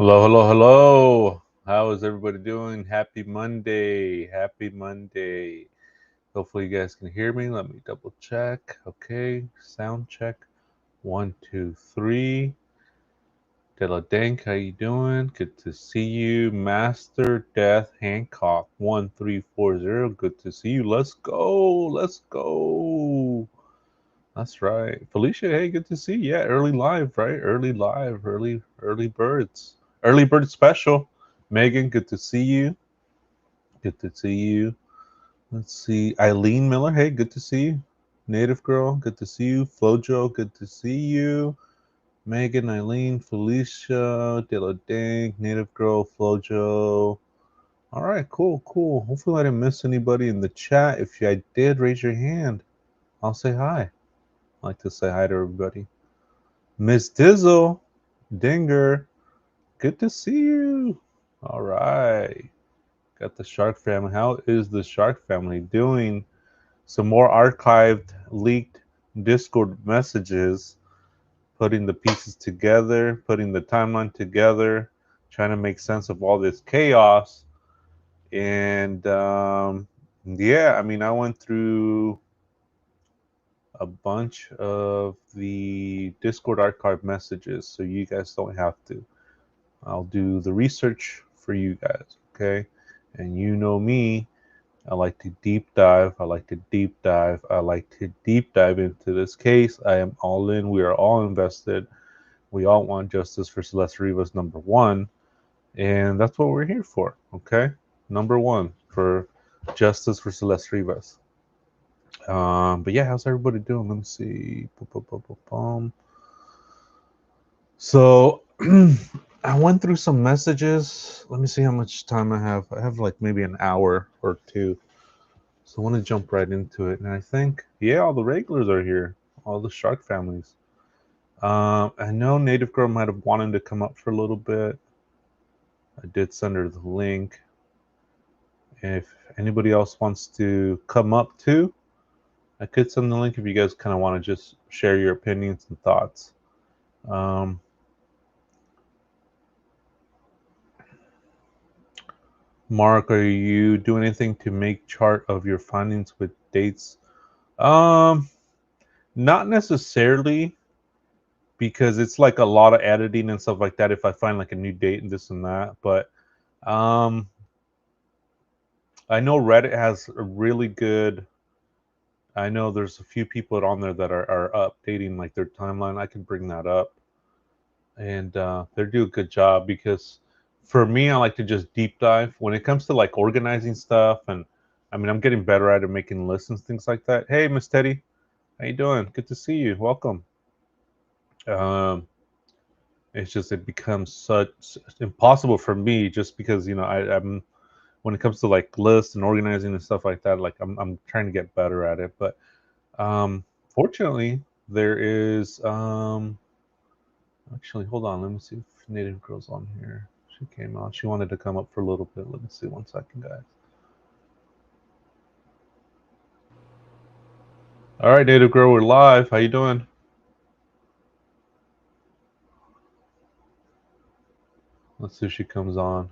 Hello, hello, hello. How is everybody doing? Happy Monday. Happy Monday. Hopefully you guys can hear me. Let me double check. Okay, sound check. 1, 2, 3. Della Dank, how you doing? Good to see you. Master Death Hancock 1340. Good to see you. Let's go. Let's go. That's right. Felicia, hey, good to see you. Yeah, early live, right? Early live, early birds. Early bird special. Megan, good to see you. Good to see you. Let's see. Eileen Miller, hey, good to see you. Native Girl, good to see you. Flojo, good to see you. Megan, Eileen, Felicia, Dang, Native Girl, Flojo. All right, cool, cool. Hopefully I didn't miss anybody in the chat. If I did, raise your hand. I'll say hi. I like to say hi to everybody. Miss Dizzle, Dinger, good to see you. All right. Got the Shark family. How is the Shark family doing? Some more archived, leaked Discord messages, putting the pieces together, putting the timeline together, trying to make sense of all this chaos. And yeah, I mean, I went through a bunch of the Discord archive messages, so you guys don't have to. I'll do the research for you guys, okay? And you know me, I like to deep dive. I like to deep dive. I like to deep dive into this case. I am all in. We are all invested. We all want justice for Celeste Rivas, number one. And that's what we're here for, okay? Number one, for justice for Celeste Rivas. But yeah, how's everybody doing? Let me see. So I went through some messages. Let me see how much time I have. I have like maybe an hour or two. So I want to jump right into it. And I think, yeah, all the regulars are here, all the Shark families. I know Native Girl might have wanted to come up for a little bit. I did send her the link. If anybody else wants to come up too, I could send the link if you guys kind of want to just share your opinions and thoughts. Um, Mark, are you doing anything to make chart of your findings with dates? Um, Not necessarily, because it's like a lot of editing and stuff like that if I find like a new date and this and that. But um, I know Reddit has a really good. I know there's a few people on there that are updating like their timeline. I can bring that up, and they do a good job because for me, I like to just deep dive when it comes to like organizing stuff. And I mean, I'm getting better at it, making lists and things like that. Hey, Miss Teddy, how you doing? Good to see you. Welcome. Um, it's just it becomes such impossible for me just because I'm when it comes to like lists and organizing and stuff like that. Like I'm trying to get better at it, but fortunately there is actually, hold on, let me see if Native Girl's on here. She came out. She wanted to come up for a little bit. Let me see 1 second, guys. All right, Native Girl, we're live. How you doing? Let's see if she comes on.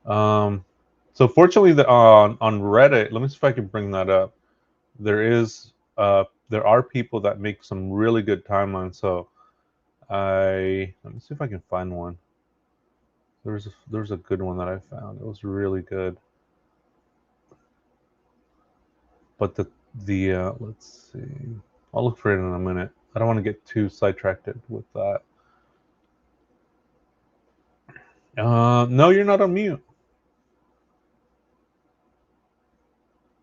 Um, so fortunately, on Reddit, let me see if I can bring that up. There are people that make some really good timelines. So let me see if I can find one. There's a good one that I found. It was really good. But the let's see. I'll look for it in a minute. I don't want to get too sidetracked with that. No, you're not on mute.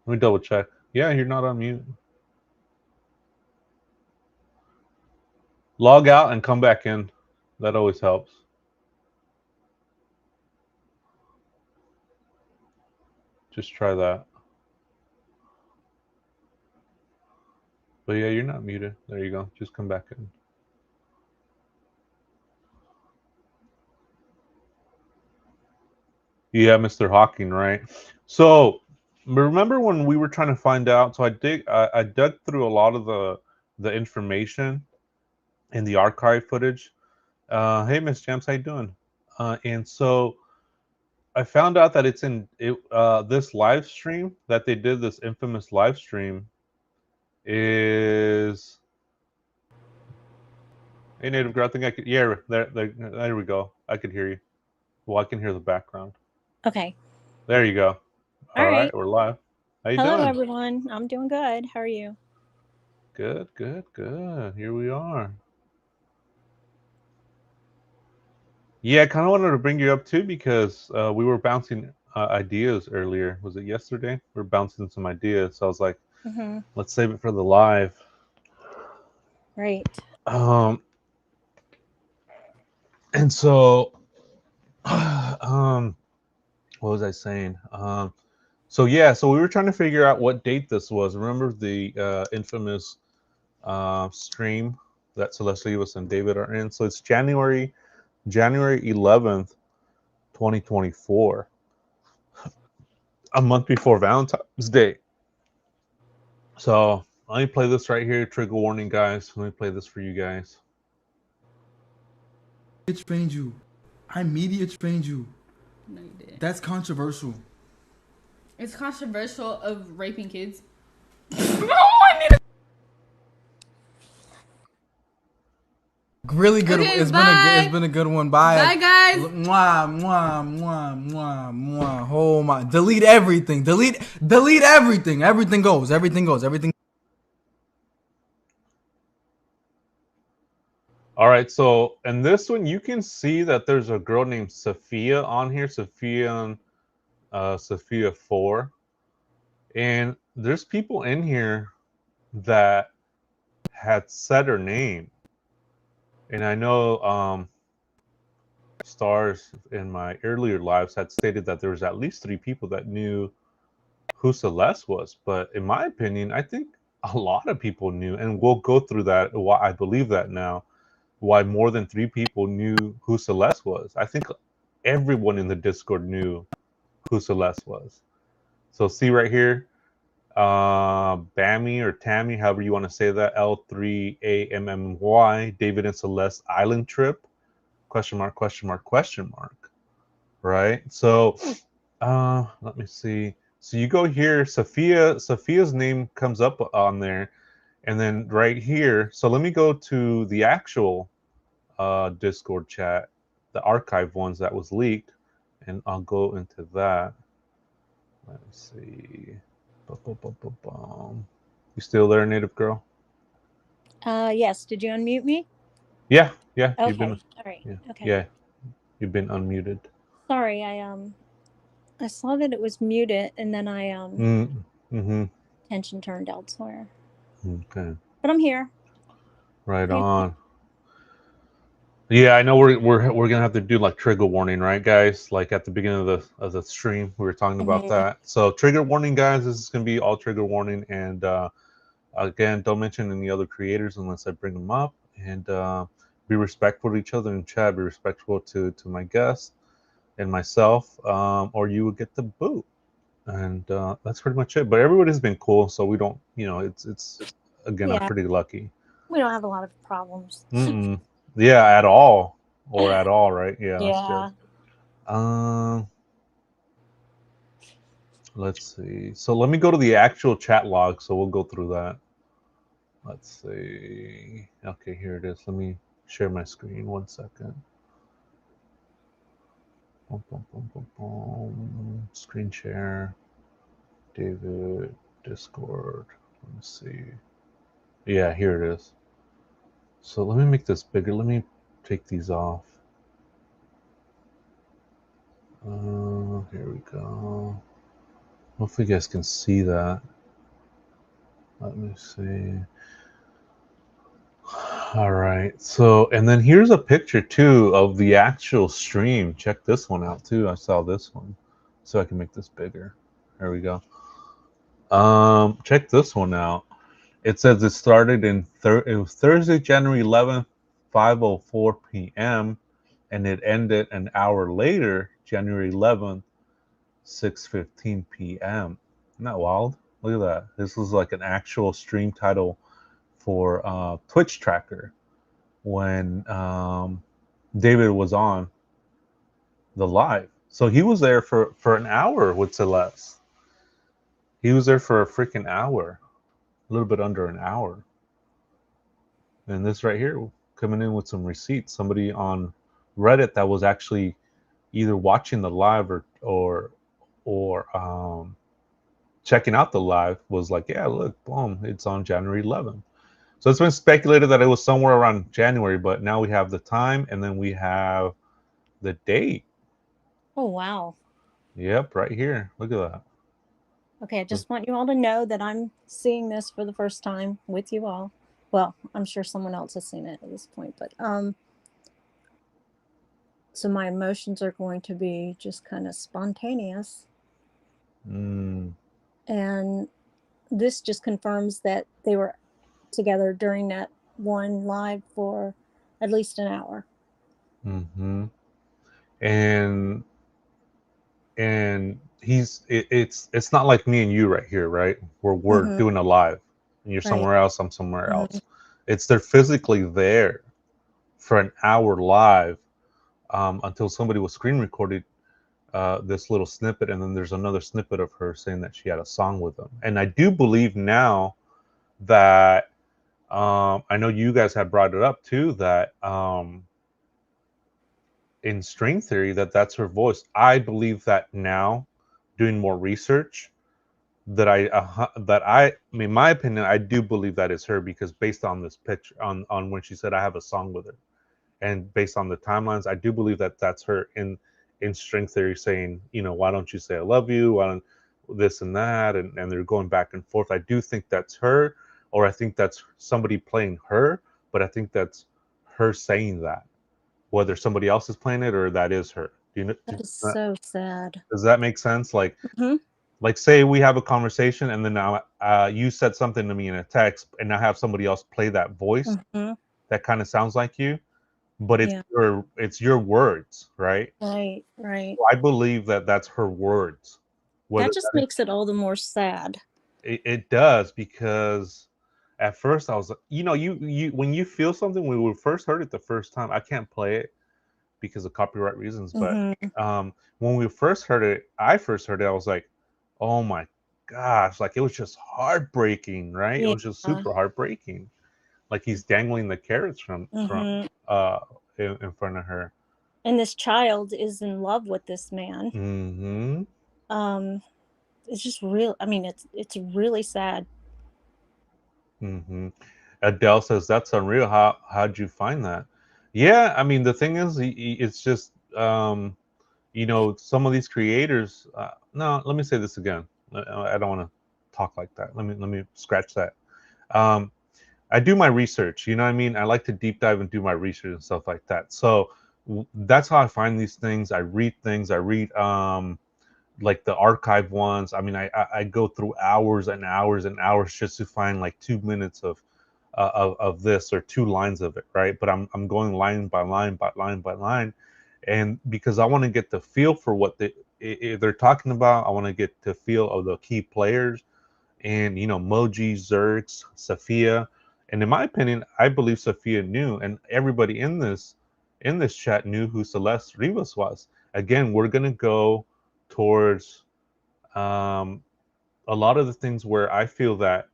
Let me double check. Yeah, you're not on mute. Log out and come back in. That always helps. Just try that. But yeah, you're not muted. There you go. Just come back in. Yeah, Mr. Hawking, right? So remember when we were trying to find out? So I dug through a lot of the information in the archive footage. Hey, Miss James, how you doing? And so I found out that it's in this live stream that they did. This infamous live stream is. Hey, Native Girl, I think I could. Yeah, there we go. I could hear you. Well, I can hear the background. Okay. There you go. All right, we're live. How you Hello, doing? everyone. I'm doing good. How are you? Good, good, good. Here we are. Yeah, I kind of wanted to bring you up too because we were bouncing ideas earlier. Was it yesterday? We were bouncing some ideas. So I was like, let's save it for the live. Right. And so, what was I saying? So yeah, so we were trying to figure out what date this was. Remember the infamous stream that Celeste and David are in? So it's January 11th, 2024, a month before Valentine's Day. So let me play this right here. Trigger warning, guys. Let me play this for you guys. I trained you. I media trained you. No, you didn't. That's controversial. It's controversial of raping kids. Really good. Okay, It's been a good one. Bye. Bye, guys. Mwah, mwah, mwah, mwah, mwah. Oh my! Delete everything. Delete everything. Everything goes. Everything goes. Everything. All right, so in this one, you can see that there's a girl named Sophia on here, Sophia 4, and there's people in here that had said her name, and I know stars in my earlier lives had stated that there was at least 3 people that knew who Celeste was, but in my opinion, I think a lot of people knew, and we'll go through that. Why I believe that now. Why more than 3 people knew who Celeste was. I think everyone in the Discord knew who Celeste was. So see right here, Bammy or Tammy, however you want to say that, L3AMMY, David and Celeste Island Trip, question mark, question mark, question mark, right? So let me see. So you go here, Sophia's name comes up on there, and then right here, so let me go to the actual Discord chat, the archive ones that was leaked, and I'll go into that. Let me see. You still there, Native Girl? Yes. Did you unmute me? Yeah. Okay. You've been. All right. Yeah. Okay. Yeah. You've been unmuted. Sorry, I saw that it was muted, and then I attention turned elsewhere. Okay. But I'm here. Right on. Yeah, I know we're gonna have to do like trigger warning, right, guys? Like at the beginning of the stream, we were talking about that. So trigger warning, guys. This is gonna be all trigger warning, and again, don't mention any other creators unless I bring them up, and be respectful to each other in chat. Be respectful to my guests and myself, or you will get the boot. And that's pretty much it. But everybody's been cool, so we don't, it's again, I'm pretty lucky. We don't have a lot of problems. Yeah, at all, right? Yeah, that's good. Let's see. So let me go to the actual chat log. So we'll go through that. Let's see. Okay, here it is. Let me share my screen. 1 second. Screen share. David, Discord. Let me see. Yeah, here it is. So let me make this bigger. Let me take these off. Here we go. Hopefully you guys can see that. Let me see. All right. So, and then here's a picture too of the actual stream. Check this one out too. I saw this one. So I can make this bigger. There we go. Check this one out. It says it started it was Thursday, January 11th, 5:04 p.m. and it ended an hour later, January 11th, 6:15 p.m. Isn't that wild? Look at that. This was like an actual stream title for Twitch Tracker when David was on. the live. So he was there for an hour with Celeste. He was there for a freaking hour, a little bit under an hour. And this right here, coming in with some receipts. Somebody on Reddit that was actually either watching the live or checking out the live was like, yeah, look, boom, it's on January 11th. So it's been speculated that it was somewhere around January, but now we have the time and then we have the date. Oh, wow. Yep, right here. Look at that. Okay, I just want you all to know that I'm seeing this for the first time with you all. Well, I'm sure someone else has seen it at this point, but so my emotions are going to be just kind of spontaneous. Mm. And this just confirms that they were together during that one live for at least an hour. Mm-hmm. And it's not like me and you right here, right? Where we're Mhm. doing a live and you're Right. somewhere else, I'm somewhere Mhm. else. It's they're physically there for an hour live until somebody was screen recorded this little snippet, and then there's another snippet of her saying that she had a song with them. And I do believe now that I know you guys had brought it up too, that in string theory that's her voice. I believe that now, doing more research, that I mean, in my opinion, I do believe that is her, because based on this picture, on when she said I have a song with her, and based on the timelines, I do believe that that's her in string theory saying, you know, why don't you say I love you, why don't this and that, and they're going back and forth. I do think that's her, or I think that's somebody playing her, but I think that's her saying that, whether somebody else is playing it or that is her. Do you know? That is so sad. Does that make sense? Mhm. Like say we have a conversation and then now you said something to me in a text, and I have somebody else play that voice Mhm. that kind of sounds like you, but Yeah. it's your words, right? Right. Right. So I believe that that's her words. Whether That just that makes it all the more sad. it does, because at first I was like, you know, you when you feel something, when we first heard it the first time, I can't play it because of copyright reasons, but Mhm. when we first heard it, I first heard it, I was like, oh my gosh, like it was just heartbreaking, right? It Yeah. was just super heartbreaking. Like he's dangling the carrots from Mhm. in front of her. And this child is in love with this man. Mm-hmm. Um, it's just real. I mean, it's really sad. Mm-hmm. Adele says that's unreal. How'd you find that? Yeah, I mean the thing is, it's just you know, some of these creators. No, let me say this again. I don't want to talk like that. Let me scratch that. Um, I do my research. You know what I mean? I like to deep dive and do my research and stuff like that. So that's how I find these things. I read things. I read like the archive ones. I mean, I go through hours and hours and hours just to find like 2 minutes of this or two lines of it, right? But I'm going line by line by line by line, and because I want to get the feel for what they're talking about. I want to get the feel of the key players, and you know, Moji, Zerx, Sophia, and in my opinion, I believe Sophia knew, and everybody in this chat knew who Celeste Rivas was. Again, we're gonna go towards a lot of the things where I feel that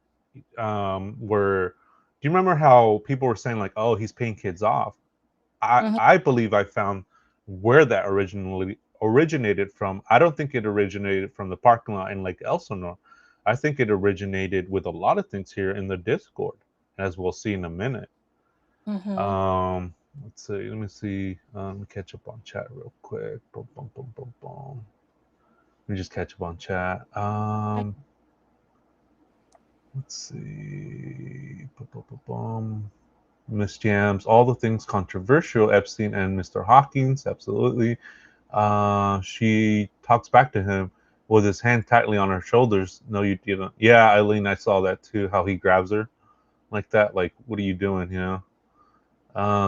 were. Do you remember how people were saying like, "Oh, he's paying kids off"? Mhm. I believe I found where that originally originated from. I don't think it originated from the parking lot in Lake Elsinore. I think it originated with a lot of things here in the Discord, as we'll see in a minute. Mhm. Let's see. Let me see. Let me catch up on chat real quick. Boom, boom, boom, boom, boom. Let me just catch up on chat. Let's see. Boom, boom, boom, boom. Miss Jams, all the things controversial, Epstein and Mr. Hawkins, absolutely. She talks back to him with his hand tightly on her shoulders. No, you didn't. Yeah, Eileen, I saw that too. How he grabs her like that. Like, what are you doing? You know.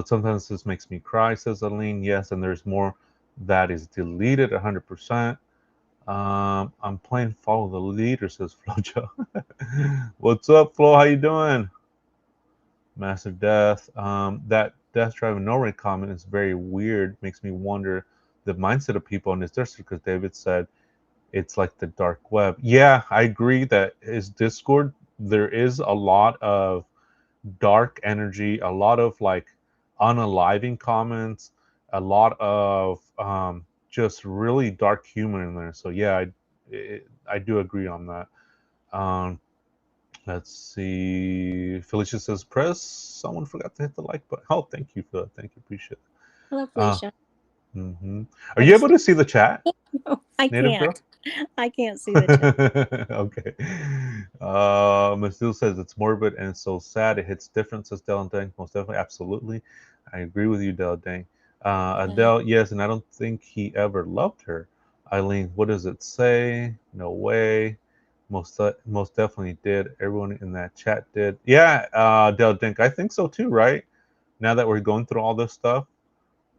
Sometimes this makes me cry, says Eileen. Yes, and there's more that is deleted 100%. I'm playing follow the leader, says Flojo. What's up, Flo? How you doing? Massive death. That death driving no rate comment is very weird. Makes me wonder the mindset of people in his Discord, because David said it's like the dark web. Yeah, I agree that his Discord, there is a lot of dark energy, a lot of like unaliving comments, a lot of just really dark humor in there. So yeah, I do agree on that. Um, let's see. Felicia says, "Press." Someone forgot to hit the like button. Oh, thank you for that. Thank you. Appreciate it. Hello, Felicia. Mm-hmm. I Are you just able to see the chat, no, I Native Girl? can't. I can't see the chat. Okay. Masil says it's morbid and so sad. It hits different, says Del and Dang. Most definitely, absolutely. I agree with you, Del Dang. Adele, yes, and I don't think he ever loved her. Eileen, what does it say? No way. Most definitely did. Everyone in that chat did. Yeah, Del Dink, I think so too, right? Now that we're going through all this stuff.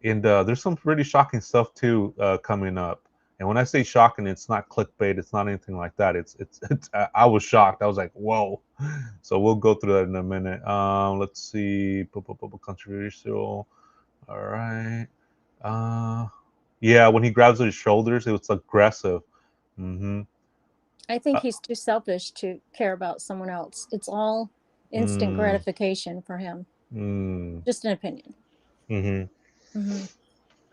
And there's some pretty shocking stuff too coming up. And when I say shocking, it's not clickbait. It's not anything like that. It's. I was shocked. I was like, whoa. So we'll go through that in a minute. Let's see. Controversial. All right. Yeah, when he grabs his shoulders, it was aggressive. Mm-hmm. I think he's too selfish to care about someone else. It's all instant Mm, gratification for him. Just an opinion. mm-hmm.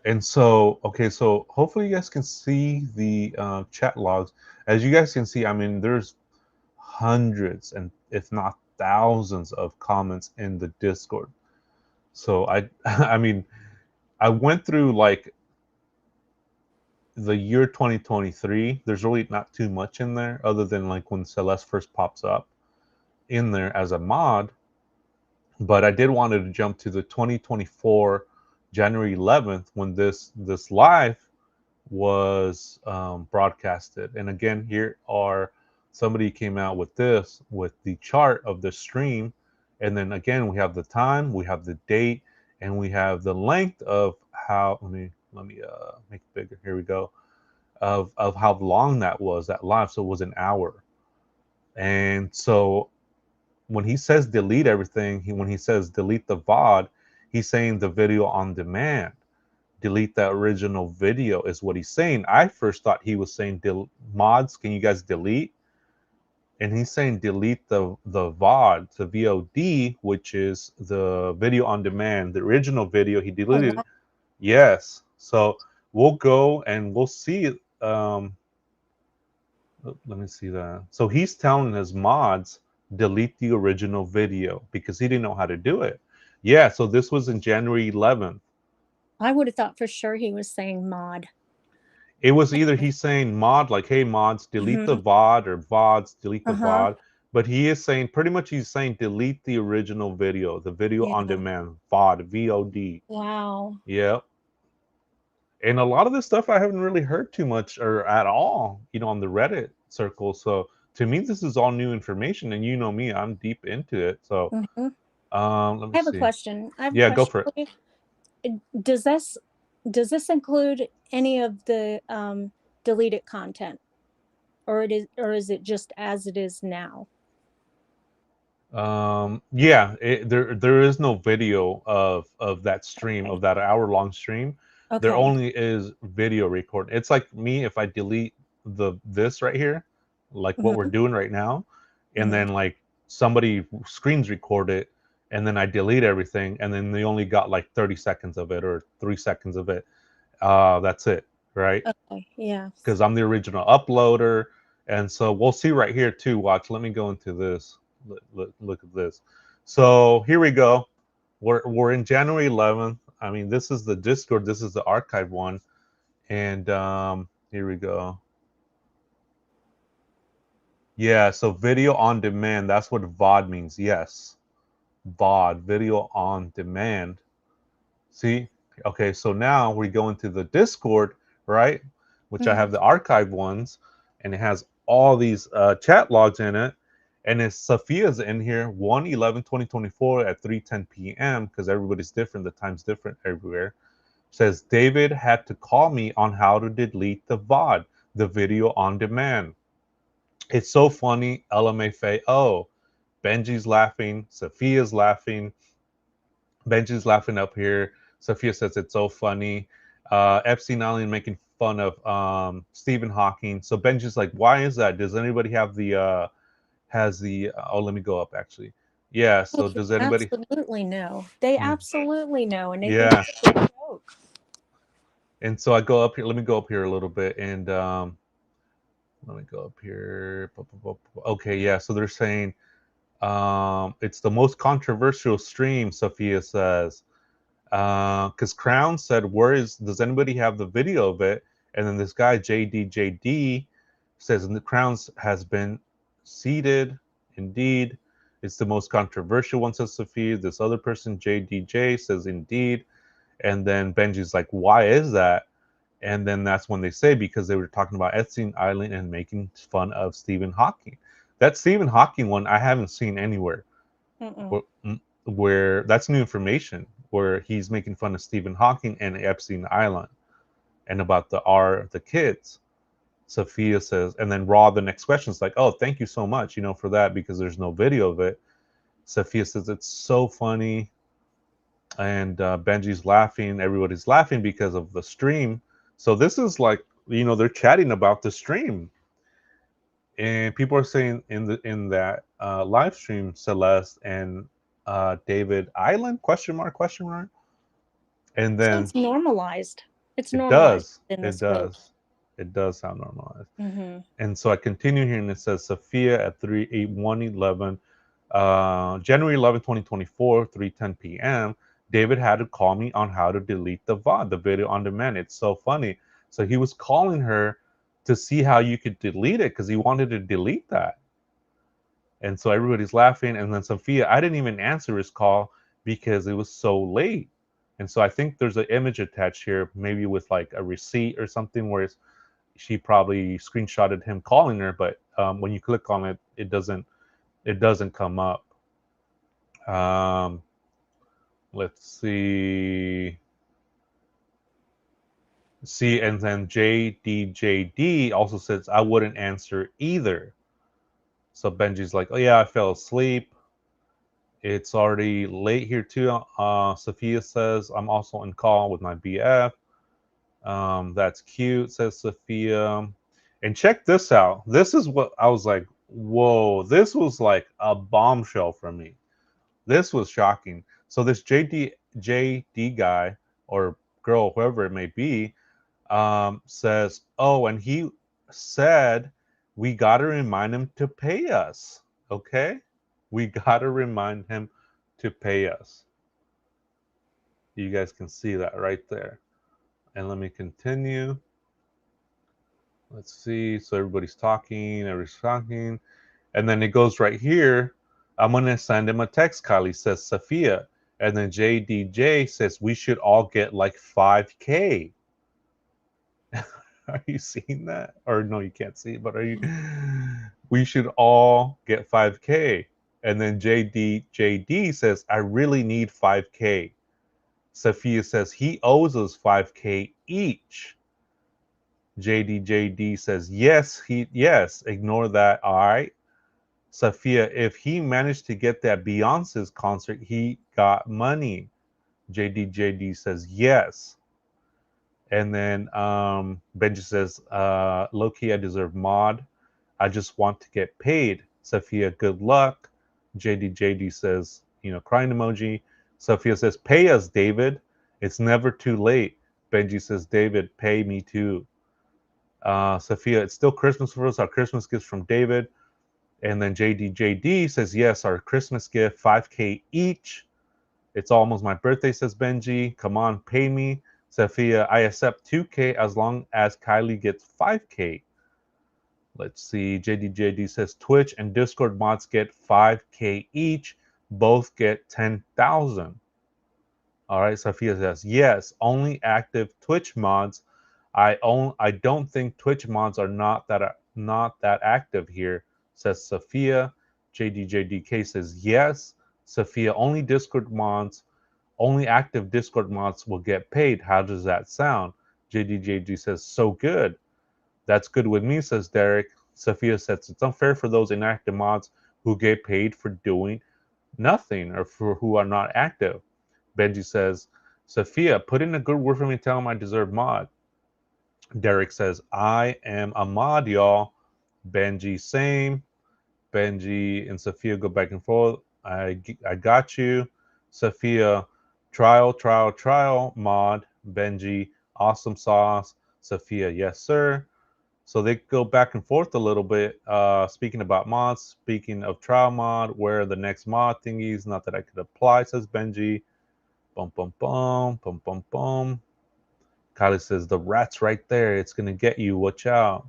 And so, okay, so hopefully you guys can see the chat logs. As you guys can see, I mean, there's hundreds and if not thousands of comments in the Discord. So I mean, I went through like the year 2023. There's really not too much in there other than like when Celeste first pops up in there as a mod. But I did wanted to jump to the 2024 January 11th when this live was broadcasted. And again, here are somebody came out with this with the chart of the stream, and then again we have the time, we have the date, and we have the length of how. Let me make it bigger. Here we go. Of how long that was that live. So it was an hour. And so when he says delete everything, when he says delete the VOD, he's saying the video on demand. Delete the original video is what he's saying. I first thought he was saying mods, can you guys delete? And he's saying delete the VOD, the VOD, which is the video on demand, the original video he deleted. wow. Yes. So we'll go and we'll see. Let me see that. So he's telling his mods delete the original video because he didn't know how to do it. Yeah. So this was in January 11th. I would have thought for sure he was saying mod. It was either he's saying mod, like, hey, mods, delete the VOD, or VODs, delete the VOD. But he is saying, pretty much he's saying delete the original video, the video on demand, VOD, VOD. Wow. Yep. And a lot of this stuff I haven't really heard too much or at all, on the Reddit circle. So to me, this is all new information. And you know me, I'm deep into it. So let me I have see. a question. Go for it. Does this include any of the deleted content, or is it just as it is now? Yeah, there is no video of that stream, of that hour-long stream. Okay. There only is video record. It's like me if I delete this right here, like what we're doing right now, and then like somebody screens record it, and then I delete everything, and then they only got like 30 seconds of it or 3 seconds of it. That's it, right? Okay, yeah. Because I'm the original uploader, and so we'll see right here too. Watch. Let me go into this. Look at this. So here we go. We're in January 11th. I mean, this is the Discord. This is the archive one, and here we go. Yeah. So video on demand. That's what VOD means. Yes, VOD, video on demand. See? Okay. So now we go into the Discord, right? Which I have the archive ones, and it has all these chat logs in it. And it's Sophia's in here, 1/11/2024 at 3:10 p.m. because everybody's different. The time's different everywhere. Says David had to call me on how to delete the VOD, the video on demand. It's so funny. LMFA. Oh, Benji's laughing. Sophia's laughing. Benji's laughing up here. Sophia says it's so funny. Epstein Island making fun of Stephen Hawking. So Benji's like, why is that? Does anybody have the oh, let me go up actually. Yeah, so does anybody? Absolutely no. They Mm, absolutely know, and they think yeah. it's a joke. And so I go up here. Let me go up here a little bit, and let me go up here. Okay, yeah. So they're saying it's the most controversial stream. Sophia says because Crown said, "Where is? Does anybody have the video of it?" And then this guy JD says, "The Crowns has been seated. Indeed, it's the most controversial one," says Sophia. This other person JDJ says, "Indeed." And then Benji's like, "Why is that?" And then that's when they say because they were talking about Epstein Island and making fun of Stephen Hawking. That Stephen Hawking one I haven't seen anywhere Mm-mm. where that's new information where he's making fun of Stephen Hawking and Epstein Island and about the kids. Sophia says, and then Raw the next question is like, oh, thank you so much, for that because there's no video of it. Sophia says it's so funny, and Benji's laughing. Everybody's laughing because of the stream. So this is like, they're chatting about the stream, and people are saying in that live stream, Celeste and David Island question mark, and So then it's normalized. It's it normalized does, in it this group. does, it does sound normalized. Mm-hmm. And so I continue here, and it says Sophia at 3/8/1/11, January 11, 2024, 3:10 p.m. David had to call me on how to delete the VOD, the video on demand. It's so funny. So he was calling her to see how you could delete it because he wanted to delete that. And so everybody's laughing. And then Sophia, I didn't even answer his call because it was so late. And so I think there's an image attached here, maybe with like a receipt or something where she probably screenshotted him calling her, but when you click on it, it doesn't come up. Um, let's see. See, and then JDJD also says I wouldn't answer either. So Benji's like, oh yeah, I fell asleep. It's already late here too. Sophia says I'm also in call with my BF. That's cute, says Sophia. And check this out. This is what I was like, whoa, this was like a bombshell for me. This was shocking. So this JD guy or girl, whoever it may be, says, oh, and he said we got to remind him to pay us. Okay? We got to remind him to pay us. You guys can see that right there. And let me continue. Let's see. So everybody's talking. And then it goes right here. I'm going to send him a text, Kylie says, Sophia. And then JDJ says, we should all get like 5K. Are you seeing that? Or no, you can't see it, but are you? We should all get 5K. And then JD says, I really need 5K. Sophia says, he owes us 5K each. JD says, yes, ignore that. All right. Sophia, if he managed to get that Beyonce's concert, he got money. JD says, yes. And then Benji says, low-key, I deserve mod. I just want to get paid. Sophia, good luck. JD says, crying emoji. Sophia says, pay us, David. It's never too late. Benji says, David, pay me too. Sophia, it's still Christmas for us. Our Christmas gifts from David. And then JD says, yes, our Christmas gift, 5K each. It's almost my birthday, says Benji. Come on, pay me. Sophia, I accept 2K as long as Kylie gets 5K. Let's see. JD says Twitch and Discord mods get 5K each. Both get 10,000. All right. Sophia says, yes, only active Twitch mods. I don't think Twitch mods are not that active here, says Sophia. JDK says, yes. Sophia, only Discord mods. Only active Discord mods will get paid. How does that sound? JD says, so good. That's good with me, says Derek. Sophia says, it's unfair for those inactive mods who get paid for doing nothing or for who are not active. Benji says, Sophia, put in a good word for me. Tell him I deserve mod. Derek says, I am a mod, y'all. Benji, same. Benji and Sophia go back and forth. I got you. Sophia, trial, mod. Benji, awesome sauce. Sophia, yes, sir. So they go back and forth a little bit. Speaking about mods, speaking of trial mod, where are the next mod thingies? Not that I could apply, says Benji. Boom, boom, boom, boom, boom, boom. Kylie says, the rat's right there. It's going to get you. Watch out.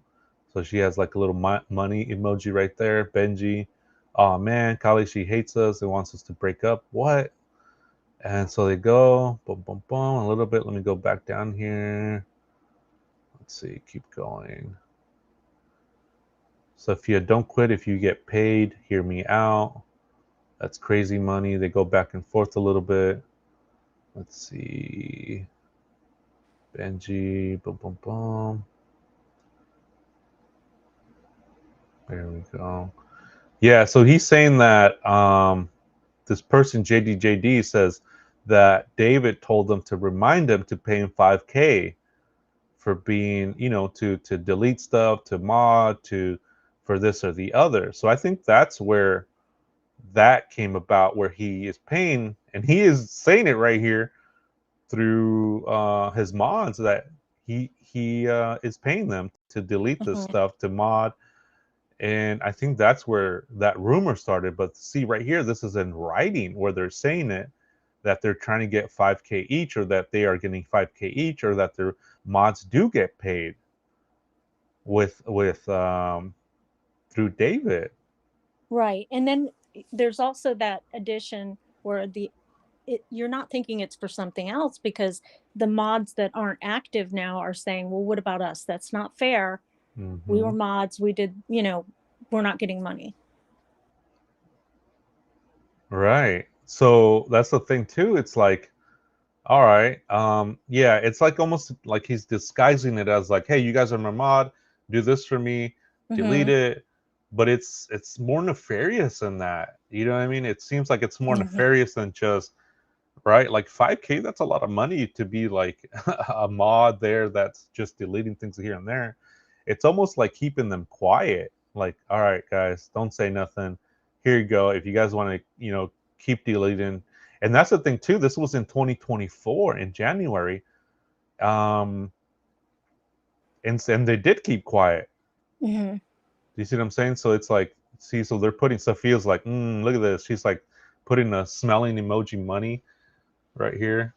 So she has like a little money emoji right there. Benji, oh man, Kylie, she hates us and wants us to break up. What? And so they go, boom, boom, boom, a little bit. Let me go back down here. Let's see, keep going. Sophia, don't quit if you get paid. Hear me out. That's crazy money. They go back and forth a little bit. Let's see. Benji, boom, boom, boom. There we go. Yeah, so he's saying that this person, JDJD, says that David told them to remind him to pay him $5K for being, to delete stuff, to mod, for this or the other. So I think that's where that came about, where he is paying, and he is saying it right here through his mods, that he is paying them to delete this stuff, to mod. And I think that's where that rumor started. But see, right here, this is in writing where they're saying it, that they're trying to get 5K each, or that they are getting 5K each, or that their mods do get paid with through David. Right. And then there's also that addition where you're not thinking it's for something else, because the mods that aren't active now are saying, well, what about us? That's not fair. Mm-hmm. We were mods. We did, we're not getting money. Right. So that's the thing too. It's like, all right, yeah, it's like almost like he's disguising it as like, hey, you guys are my mod, do this for me, delete it. But it's more nefarious than that. You know what I mean? It seems like it's more nefarious than just, right? Like 5K, that's a lot of money to be like a mod there that's just deleting things here and there. It's almost like keeping them quiet. Like, all right, guys, don't say nothing. Here you go. If you guys want to, keep deleting. And that's the thing too. This was in 2024 in January. And they did keep quiet. Mm-hmm. Do you see what I'm saying? So it's like, see, so they're putting, Sophia's like, look at this. She's like putting a smelling emoji money right here.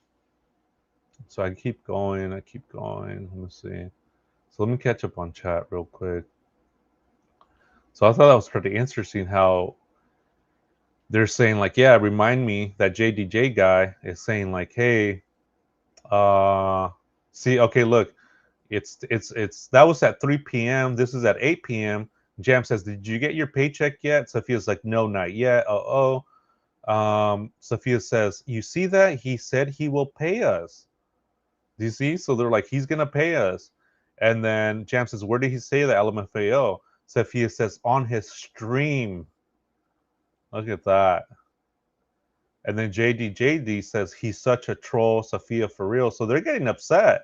So I keep going. Let me see. So let me catch up on chat real quick. So I thought that was pretty interesting how they're saying like, yeah, remind me, that JDJ guy is saying like, hey, see, okay, look, it's that was at 3 p.m. This is at 8 p.m. Jam says, did you get your paycheck yet? Sophia's like, no, not yet. Sophia says, you see that? He said he will pay us. Do you see? So they're like, he's gonna pay us. And then Jam says, where did he say that? LMFAO. Sophia says, on his stream. Look at that. And then JD says, he's such a troll, Sophia, for real. So they're getting upset.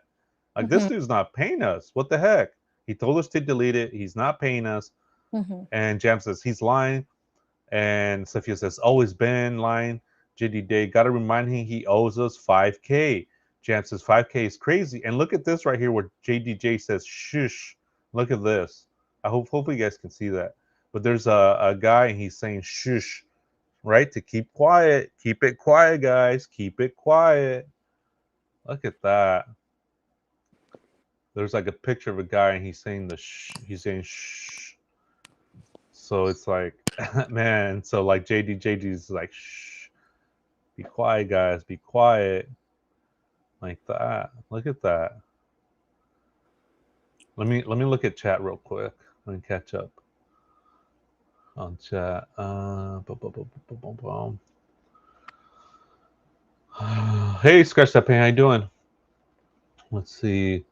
Like, this dude's not paying us. What the heck? He told us to delete it. He's not paying us. And Jam says, he's lying. And Sophia says, always been lying. JD got to remind him he owes us 5K. Jam says 5K is crazy. And look at this right here where JDJ says, shush. Look at this. Hopefully you guys can see that. But there's a guy and he's saying shush, right? To keep quiet. Keep it quiet, guys. Keep it quiet. Look at that. There's like a picture of a guy and he's saying he's saying shh. So it's like, man, so like JD is like, shh. Be quiet, guys. Be quiet. Like that. Look at that. Let me look at chat real quick. Let me catch up on chat. Hey, Scratch That Pain, how you doing? Let's see.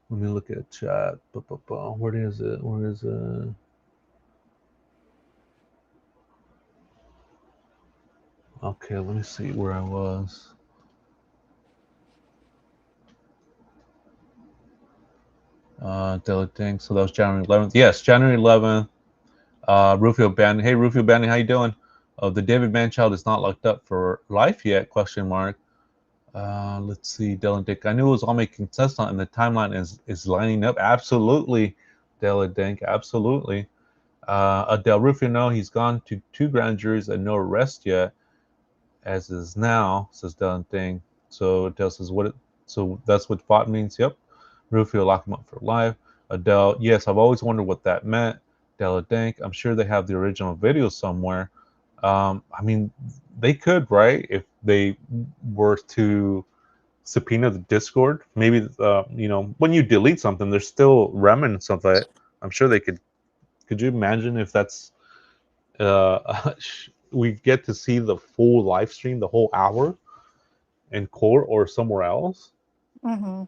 Let me look at chat. Where is it? Where is it? Okay, let me see where I was. Thing. So that was January 11th. Yes, January 11th. Rufio Bandy. Hey, Rufio Bandy, how you doing? The David Manchild is not locked up for life yet? Question mark. Let's see, Dylan Dick. I knew it was all making sense now, and the timeline is lining up. Absolutely, Dylan Dick. Absolutely. Adele Rufio, no, he's gone to 2 grand juries and no arrest yet, as is now, says Dylan Ding. So Adele says, so that's what fought means? Yep. Rufio, lock him up for life. Adele, yes, I've always wondered what that meant. Della Dank, I'm sure they have the original video somewhere. I mean, they could, right? If they were to subpoena the Discord, maybe, when you delete something, there's still remnants of it. I'm sure they could. Could you imagine if that's we get to see the full live stream, the whole hour in court or somewhere else? Mm-hmm.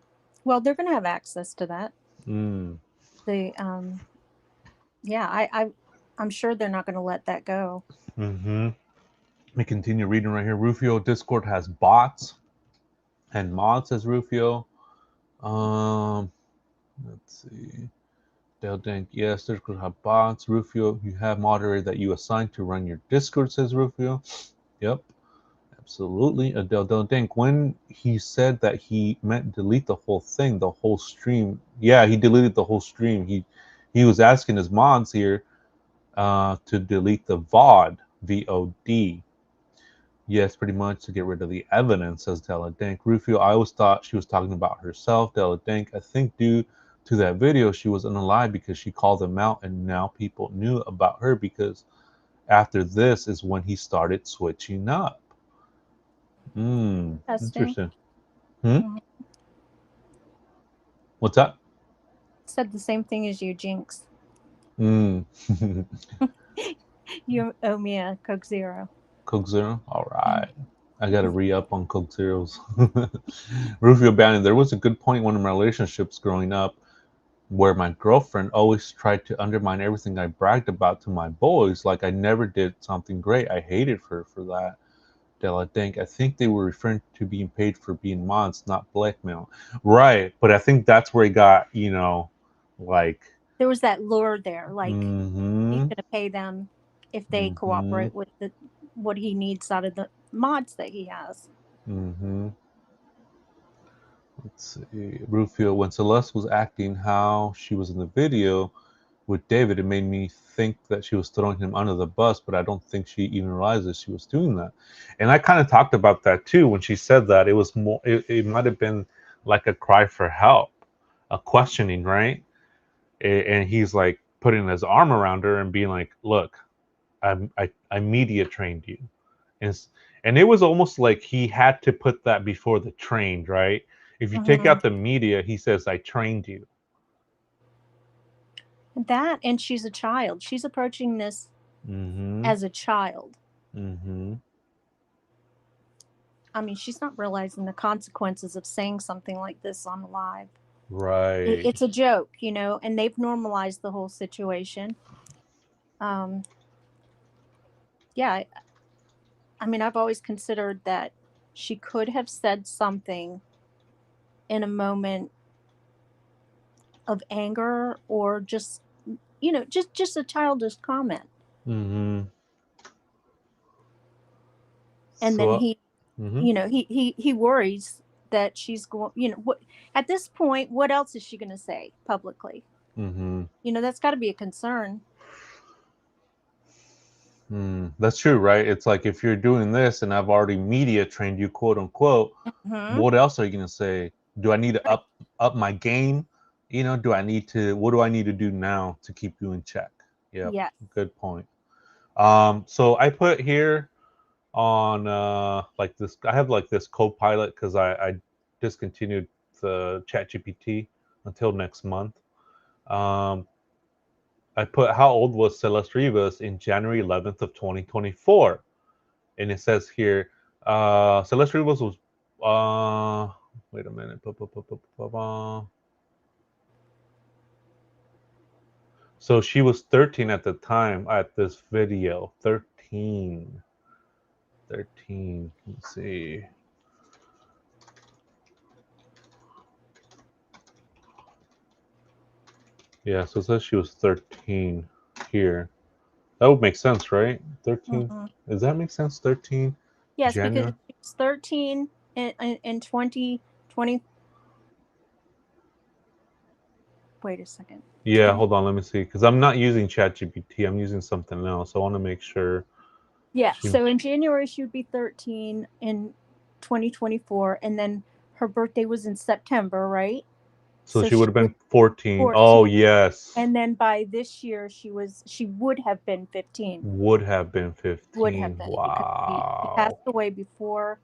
Well, they're going to have access to that. Mm. The yeah, I'm sure they're not going to let that go. Mm-hmm. Let me continue reading right here. Rufio Discord has bots and mods, says Rufio. Let's see. Del Dank, yes, Discord have bots. Rufio, you have moderator that you assign to run your Discord, says Rufio. Yep. Absolutely. Del Dank, when he said that he meant delete the whole thing, the whole stream. Yeah, he deleted the whole stream. He was asking his mods here to delete the VOD, VOD. Yes, pretty much to get rid of the evidence, says Della Dank. Rufio, I always thought she was talking about herself. Della Dank, I think due to that video, she was unalive because she called them out, and now people knew about her because after this is when he started switching up. Testing. Interesting. Hmm? Mhm. What's that? Said the same thing as you, Jinx. Hmm. You owe me a Coke Zero. Coke Zero? All right. I got to re up on Coke Zeros. Rufio Bannon, there was a good point in one of my relationships growing up where my girlfriend always tried to undermine everything I bragged about to my boys, like I never did something great. I hated her for that. Della Dank, I think they were referring to being paid for being mods, not blackmail. Right, but I think that's where he got, like. There was that lure there, like he's Mm-hmm. going to pay them if they Mm-hmm. cooperate with what he needs out of the mods that he has. Mm-hmm. Let's see. Rufio, when Celeste was acting how she was in the video with David, it made me think that she was throwing him under the bus, but I don't think she even realizes she was doing that. And I kind of talked about that too when she said that. It was more, it might have been like a cry for help, a questioning, right? And he's like putting his arm around her and being like, look, I media trained you. And, and it was almost like he had to put that before the trained, right? If you take Mm-hmm. out the media, he says, I trained you. That, and she's a child. She's approaching this Mm-hmm. as a child. Mm-hmm. I mean, she's not realizing the consequences of saying something like this on live. Right. It's a joke, and they've normalized the whole situation. Um, yeah, I mean, I've always considered that she could have said something in a moment of anger or just, just a childish comment. Mm-hmm. And then So, he, mm-hmm. he worries that she's going, what at this point, what else is she going to say publicly? Mm-hmm. That's got to be a concern. That's true, right? It's like if you're doing this and I've already media trained you, quote unquote, Hmm. what else are you gonna say? Do I need to Right. up my game? What do I need to do now to keep you in check? Yep, Yes. good point. So I put here on like this, I have like this co-pilot because I discontinued the chat GPT until next month. Um, I put how old was Celeste Rivas in January 11th of 2024, and it says here Celeste Rivas was wait a minute. So she was 13 at the time at this video. 13. 13. Let's see. Yeah, so it says she was 13 here. That would make sense, right? 13. Mhm. Does that make sense? 13 Yes, because January? it's 13 in 2020. Wait a second. Yeah, 20. hold on, let me see. Because I'm not using ChatGPT. I'm using something else. I want to make sure Yeah, she. so in January she would be 13 in 2024, and then her birthday was in September, right? So So she would she have was been 14. Oh, 14, yes. and then by this year she would have been 15. Would have been Would have 15. been, because she passed Wow. away before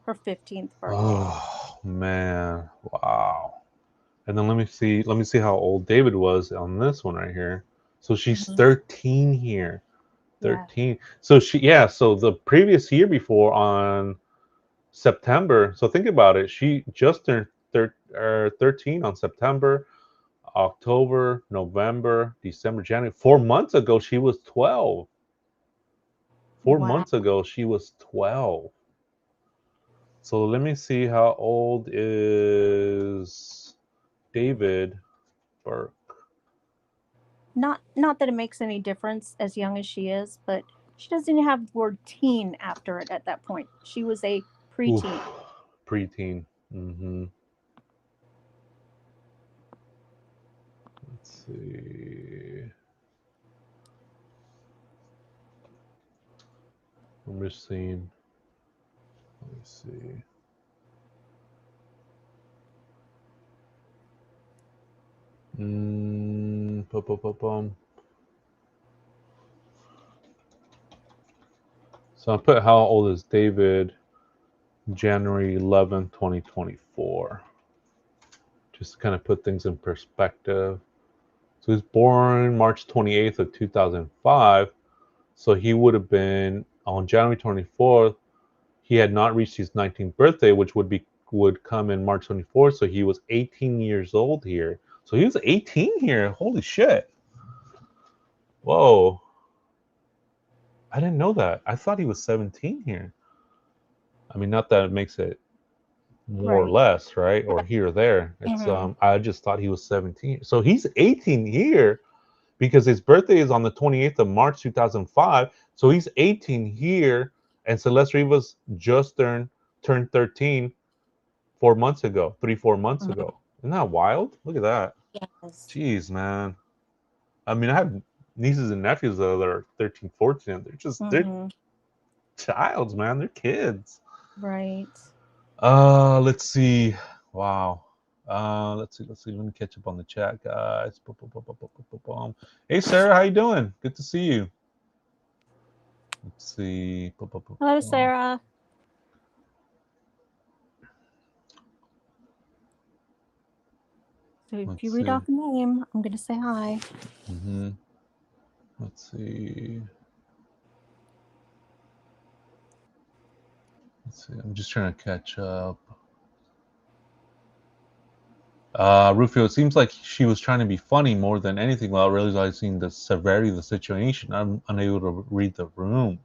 her 15th birthday. Oh, man. Wow. And then let me see how old David was on this one right here. So she's Mhm. 13 here. Yeah. 13. So so the previous year before on September, so think about it. She just turned 13 on September, October, November, December, January. 4 months ago, she was 12. Four Wow. months ago, she was 12. So let me see how old is David Burke. Not that it makes any difference as young as she is, but she doesn't even have the word teen after it at that point. She was a Oof, preteen. preteen. Mm-hmm. Let's see. I'm just seeing. Let me see. Pum, pum, pum, pum. So I put how old is David? January 11th, 2024. Just to kind of put things in perspective. So he was born March 28th of 2005. So he would have been on January 24th. He had not reached his 19th birthday, which would come in March 24th. So he was 18 years old here. So he was 18 here. Holy shit. Whoa. I didn't know that. I thought he was 17 here. I mean, not that it makes it more or Right. less, right? Or here or there. It's Hmm. I just thought he was 17. So he's 18 here because his birthday is on the 28th of March 2005. So he's 18 here, and Celeste Rivas just turned 13 4 months ago, 4 months ago. Isn't that wild? Look at that. Yes. Jeez, man. I mean, I have nieces and nephews that are 13, 14, and they're Hmm. childs, man. They're kids. Right. Let's see. Wow. Let's see. Let me catch up on the chat, guys. Boom, boom, boom, boom, boom, boom, boom, boom. Hey, Sarah, how you doing? Good to see you. Let's see. Boom, boom, boom, boom, Hello, boom. Sarah. So if you Let's read see. off a name, I'm going to say hi. Mm-hmm. Let's see. Let's see. I'm just trying to catch up. Rufio, it seems like she was trying to be funny more than anything while realizing the severity of the situation. I'm unable to read the room.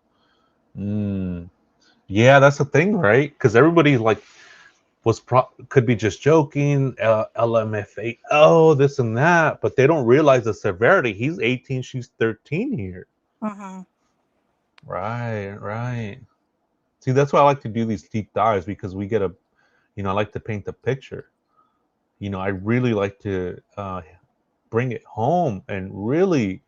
Mm. Yeah, that's the thing, right? Because everybody like could be just joking, LMFA, oh, this and that, but they don't realize the severity. He's 18, she's 13 here. Hmm. Right, right. See, that's why I like to do these deep dives because we get I like to paint the picture. I really like to bring it home and really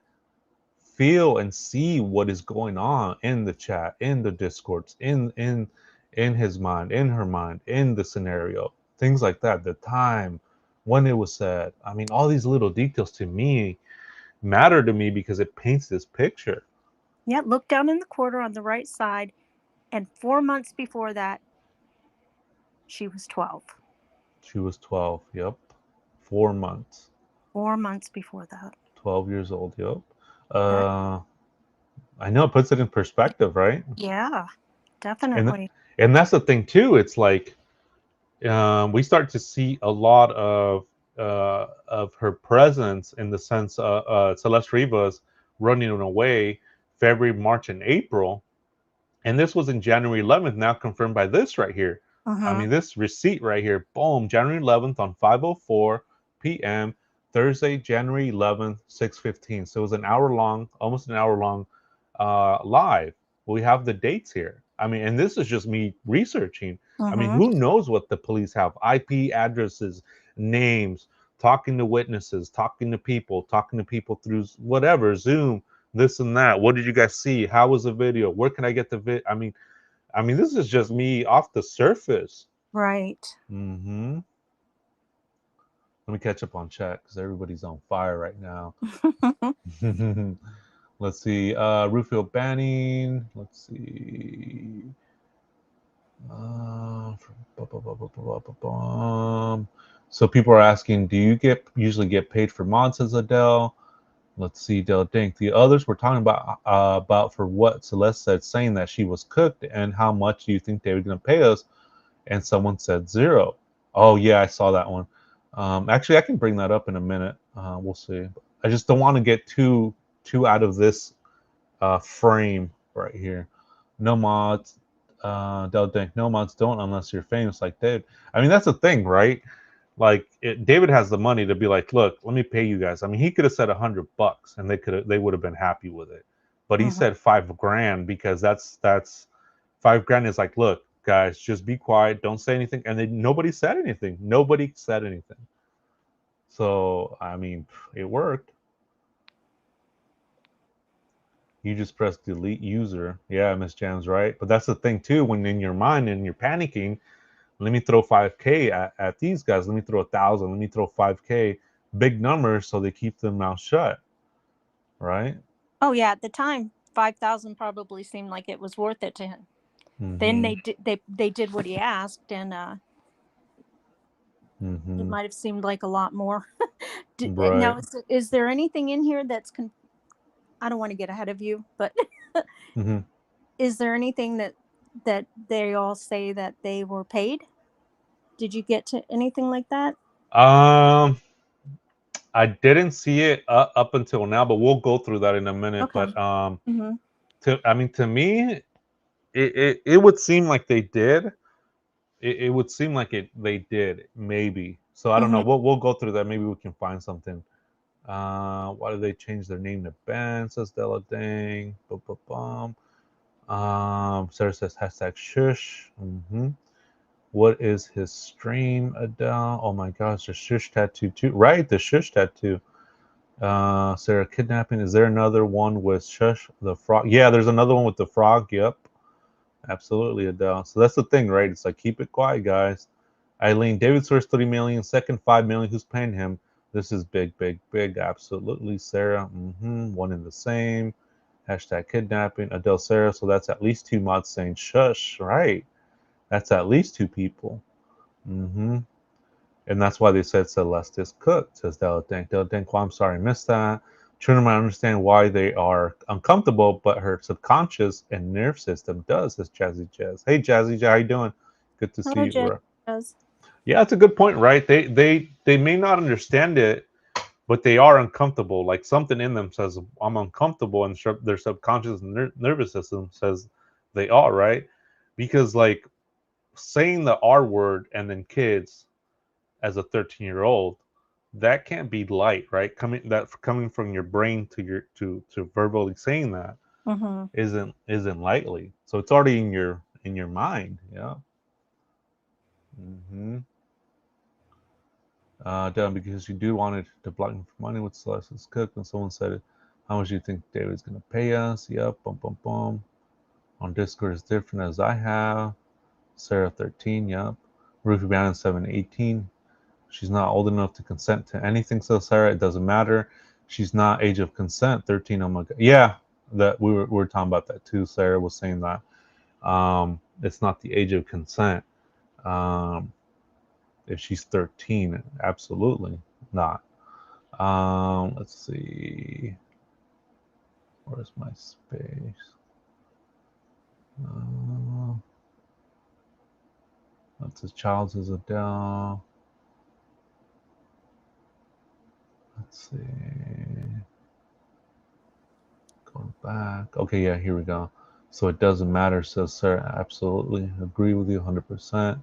feel and see what is going on in the chat, in the discords, in his mind, in her mind, in the scenario, things like that, the time when it was said. I mean, all these little details to me matter to me because it paints this picture. Yeah, look down in the corner on the right side. And 4 months before that, she was 12. She was 12. Yep. 4 months. 4 months before that. 12 years old. Yep. That, uh I know it puts it in perspective, right? yeah, and definitely. and that's the thing too. It's like we start to see a lot of her presence in the sense Celeste Rivas running away February, March, and April, and this was in January 11th. Now confirmed by this right here. I Hmm. mean, this receipt right here, boom, January 11th on 5:04 p.m. Thursday, January 11th, 6:15. So it was an hour long, almost an hour long live. We have the dates here. I mean, and this is just me researching. I mean, Mm-hmm. who knows what the police have? IP addresses, names, talking to witnesses, talking to people through whatever, Zoom, this and that. What did you guys see? How was the video? Where can I get the vid? I mean, this is just me off the surface. Right. Mm-hmm. Let me catch up on chat because everybody's on fire right now. Let's see. Rufio Banning. Let's see. So people are asking, do you usually get paid for mods as Adele? Let's see, Del Dink. The others were talking about for what Celeste said, saying that she was cooked, and how much do you think they were going to pay us? And someone said 0. Oh yeah, I saw that one. Actually, I can bring that up in a minute. We'll see. I just don't want to get too out of this frame right here. No mods. Del Dink. No mods don't unless you're famous like Dave. I mean, that's the thing, right? Like David has the money to be like, look, let me pay you guys. I mean, he could have said $100 and they would have been happy with it, but he Mhm. said $5,000 because that's $5,000 is like, look, guys, just be quiet, don't say anything, and then nobody said anything. Nobody said anything. So I mean, it worked. You just press delete user. Yeah, Miss Jam's right, but that's the thing too. When in your mind and you're panicking, let me throw 5K at these guys. Let me throw 1,000. Let me throw 5K. Big numbers, so they keep their mouth shut, right? Oh yeah, at the time, 5,000 probably seemed like it was worth it to him. Then Mm-hmm. they did what he asked, and it Mm-hmm. might have seemed like a lot more. Right. Now, is there anything in here that's I don't want to get ahead of you, but Mm-hmm. is there anything that they all say that they were paid? Did you get to anything like that? Um, I didn't see it up until now, but we'll go through that in a minute. Okay. But Mm-hmm. to me, it would seem like they did. It would seem like they did maybe. So I don't know. Mm-hmm. We'll go through that. Maybe we can find something. Why did they change their name to Ben? Says Della Dang. Bum, bum, bum. Sarah says hashtag shush. Mm-hmm. What is his stream, Adele? Oh my gosh, the shush tattoo too. Right, the shush tattoo. Sarah, kidnapping. Is there another one with shush the frog? Yeah, there's another one with the frog. Yep, absolutely, Adele. So that's the thing, right? It's like keep it quiet, guys. Eileen, David source 3 million, second 5 million. Who's paying him? This is big, big, big. Absolutely, Sarah. One in the same. Hashtag kidnapping. Adele Sarah. So that's at least 2 mods saying shush, right? That's at least 2 people. Mm-hmm. And that's why they said Celeste is cooked, says Deladank. Deladank, well, I'm sorry, I missed that. Trina might understand why they are uncomfortable, but her subconscious and nerve system does, says Jazzy Jazz. Hey, Jazzy Jazz, how you doing? Good to see Hello, Jay. you. Yeah, it's a good point, right? They may not understand it, but they are uncomfortable. Like something in them says, I'm uncomfortable, and their subconscious nervous system says they are, right? Because, like, saying the R word and then kids as a 13-year-old, that can't be light, right? Coming from your brain to to verbally saying that Mm-hmm. isn't lightly. So it's already in your mind, yeah. Mm-hmm. Done because you do wanted to block him for money with Celeste's cook, and someone said it. How much do you think David's gonna pay us? Yep, bum bum bum. On Discord is different as I have. Sarah 13, yep. Ruthie Bannon 718. She's not old enough to consent to anything, so Sarah, it doesn't matter. She's not age of consent, 13. Oh my god. Yeah, that we were talking about that too. Sarah was saying that. It's not the age of consent. Um, if she's 13, absolutely not. Let's see. Where's my space? Uh, that's his child's is Adele. Let's see. Going back. Okay, yeah, here we go. So it doesn't matter, says Sarah. Absolutely agree with you 100%.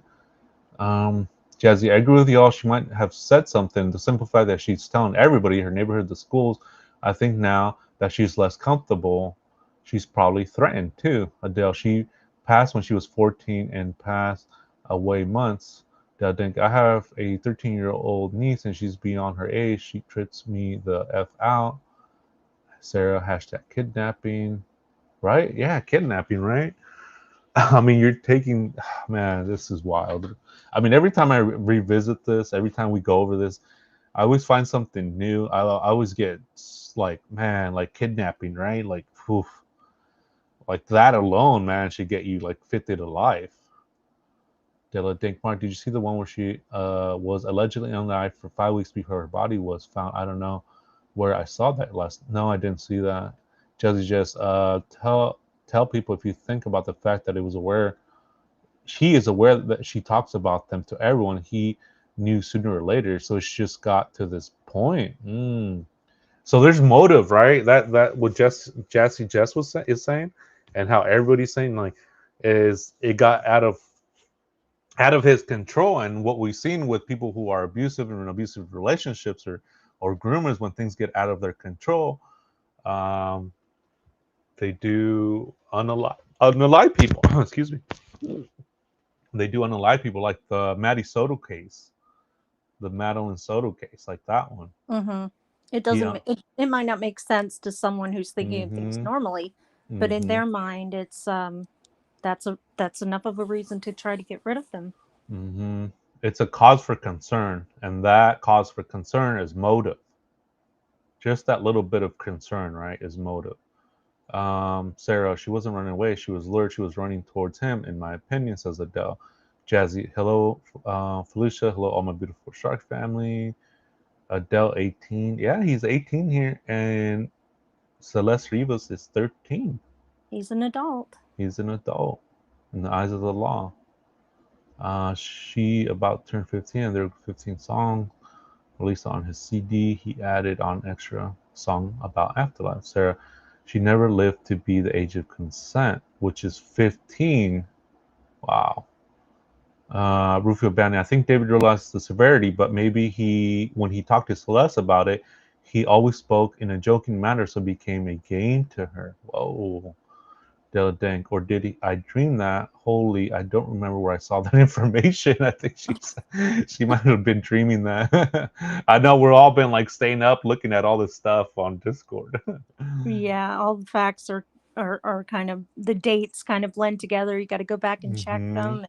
Jazzy, I agree with y'all. She might have said something. The simple fact that she's telling everybody, her neighborhood, the schools, I think now that she's less comfortable, she's probably threatened too. Adele, she passed when she was 14 and passed away months. Adele, think I have a 13-year-old niece and she's beyond her age. She trips me the F out. Sarah, hashtag kidnapping. Right? Yeah, kidnapping, right? I mean, you're taking, man, this is wild. I mean, every time I revisit this, every time we go over this, I always find something new. I always get like, man, like kidnapping, right? Like, oof, like that alone, man, should get you like 50 to life. Della Dinkmark, did you see the one where she was allegedly unalive for 5 weeks before her body was found? I don't know where I saw that last. No, I didn't see that. Jesse, just tell people if you think about the fact that it was aware he is aware that she talks about them to everyone. He knew sooner or later, so it's just got to this point. So there's motive, right? That what Jess is saying, and how everybody's saying like is it got out of his control, and what we've seen with people who are abusive and in abusive relationships or groomers when things get out of their control, um, they do unalive people. Excuse me. They do unalive people, like the Maddie Soto case, the Madeline Soto case, like that one. Mm-hmm. It doesn't. Yeah. It might not make sense to someone who's thinking of things Mm-hmm. normally, but in Mm-hmm. their mind, it's that's enough of a reason to try to get rid of them. Mm-hmm. It's a cause for concern, and that cause for concern is motive. Just that little bit of concern, right, is motive. Sarah, she wasn't running away. She was lured. She was running towards him, in my opinion, says Adele. Jazzy, hello, Felicia. Hello, all my beautiful shark family. Adele, 18. Yeah, he's 18 here, and Celeste Rivas is 13. He's an adult. He's an adult in the eyes of the law. She about turned 15, and there were 15 songs released on his CD. He added on extra song about afterlife. Sarah, she never lived to be the age of consent, which is 15. Wow. Rufio Bannon, I think David realized the severity, but maybe when he talked to Celeste about it, he always spoke in a joking manner, so it became a game to her. Whoa. Della Dank, or I dream that? Holy, I don't remember where I saw that information. I think she might have been dreaming that. I know we're all been like staying up looking at all this stuff on Discord. Yeah, all the facts are kind of the dates kind of blend together. You got to go back and check Mm-hmm. them.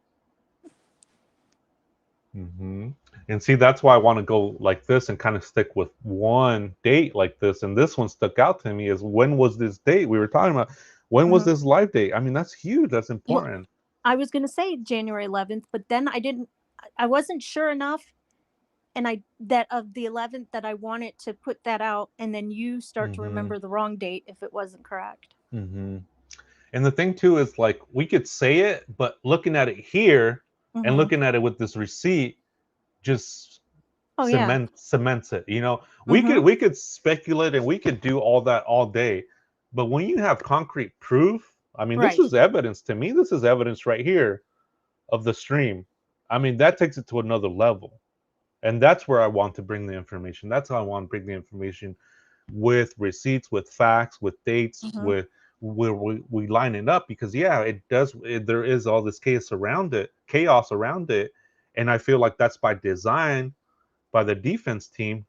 Mm-hmm. And see, that's why I want to go like this and kind of stick with one date like this. And this one stuck out to me is, when was this date we were talking about? When was Mhm. this live date? I mean, that's huge. That's Well, important. I was going to say January 11th, but then I wasn't sure enough, and I that of the 11th that I wanted to put that out, and then you start to Mm-hmm. remember the wrong date if it wasn't correct. Mm-hmm. And the thing too is, like, we could say it, but looking at it here and Hmm. looking at it with this receipt just Oh yeah. cements it. We Hmm. could speculate and we could do all that all day, but when you have concrete proof, I mean, this Right. is evidence to me. This is evidence right here of the stream. I mean, that takes it to another level, and that's where I want to bring the information. That's how I want to bring the information, with receipts, with facts, with dates, Hmm. with where we line it up, because yeah, there is all this chaos around it, and I feel like that's by design by the defense team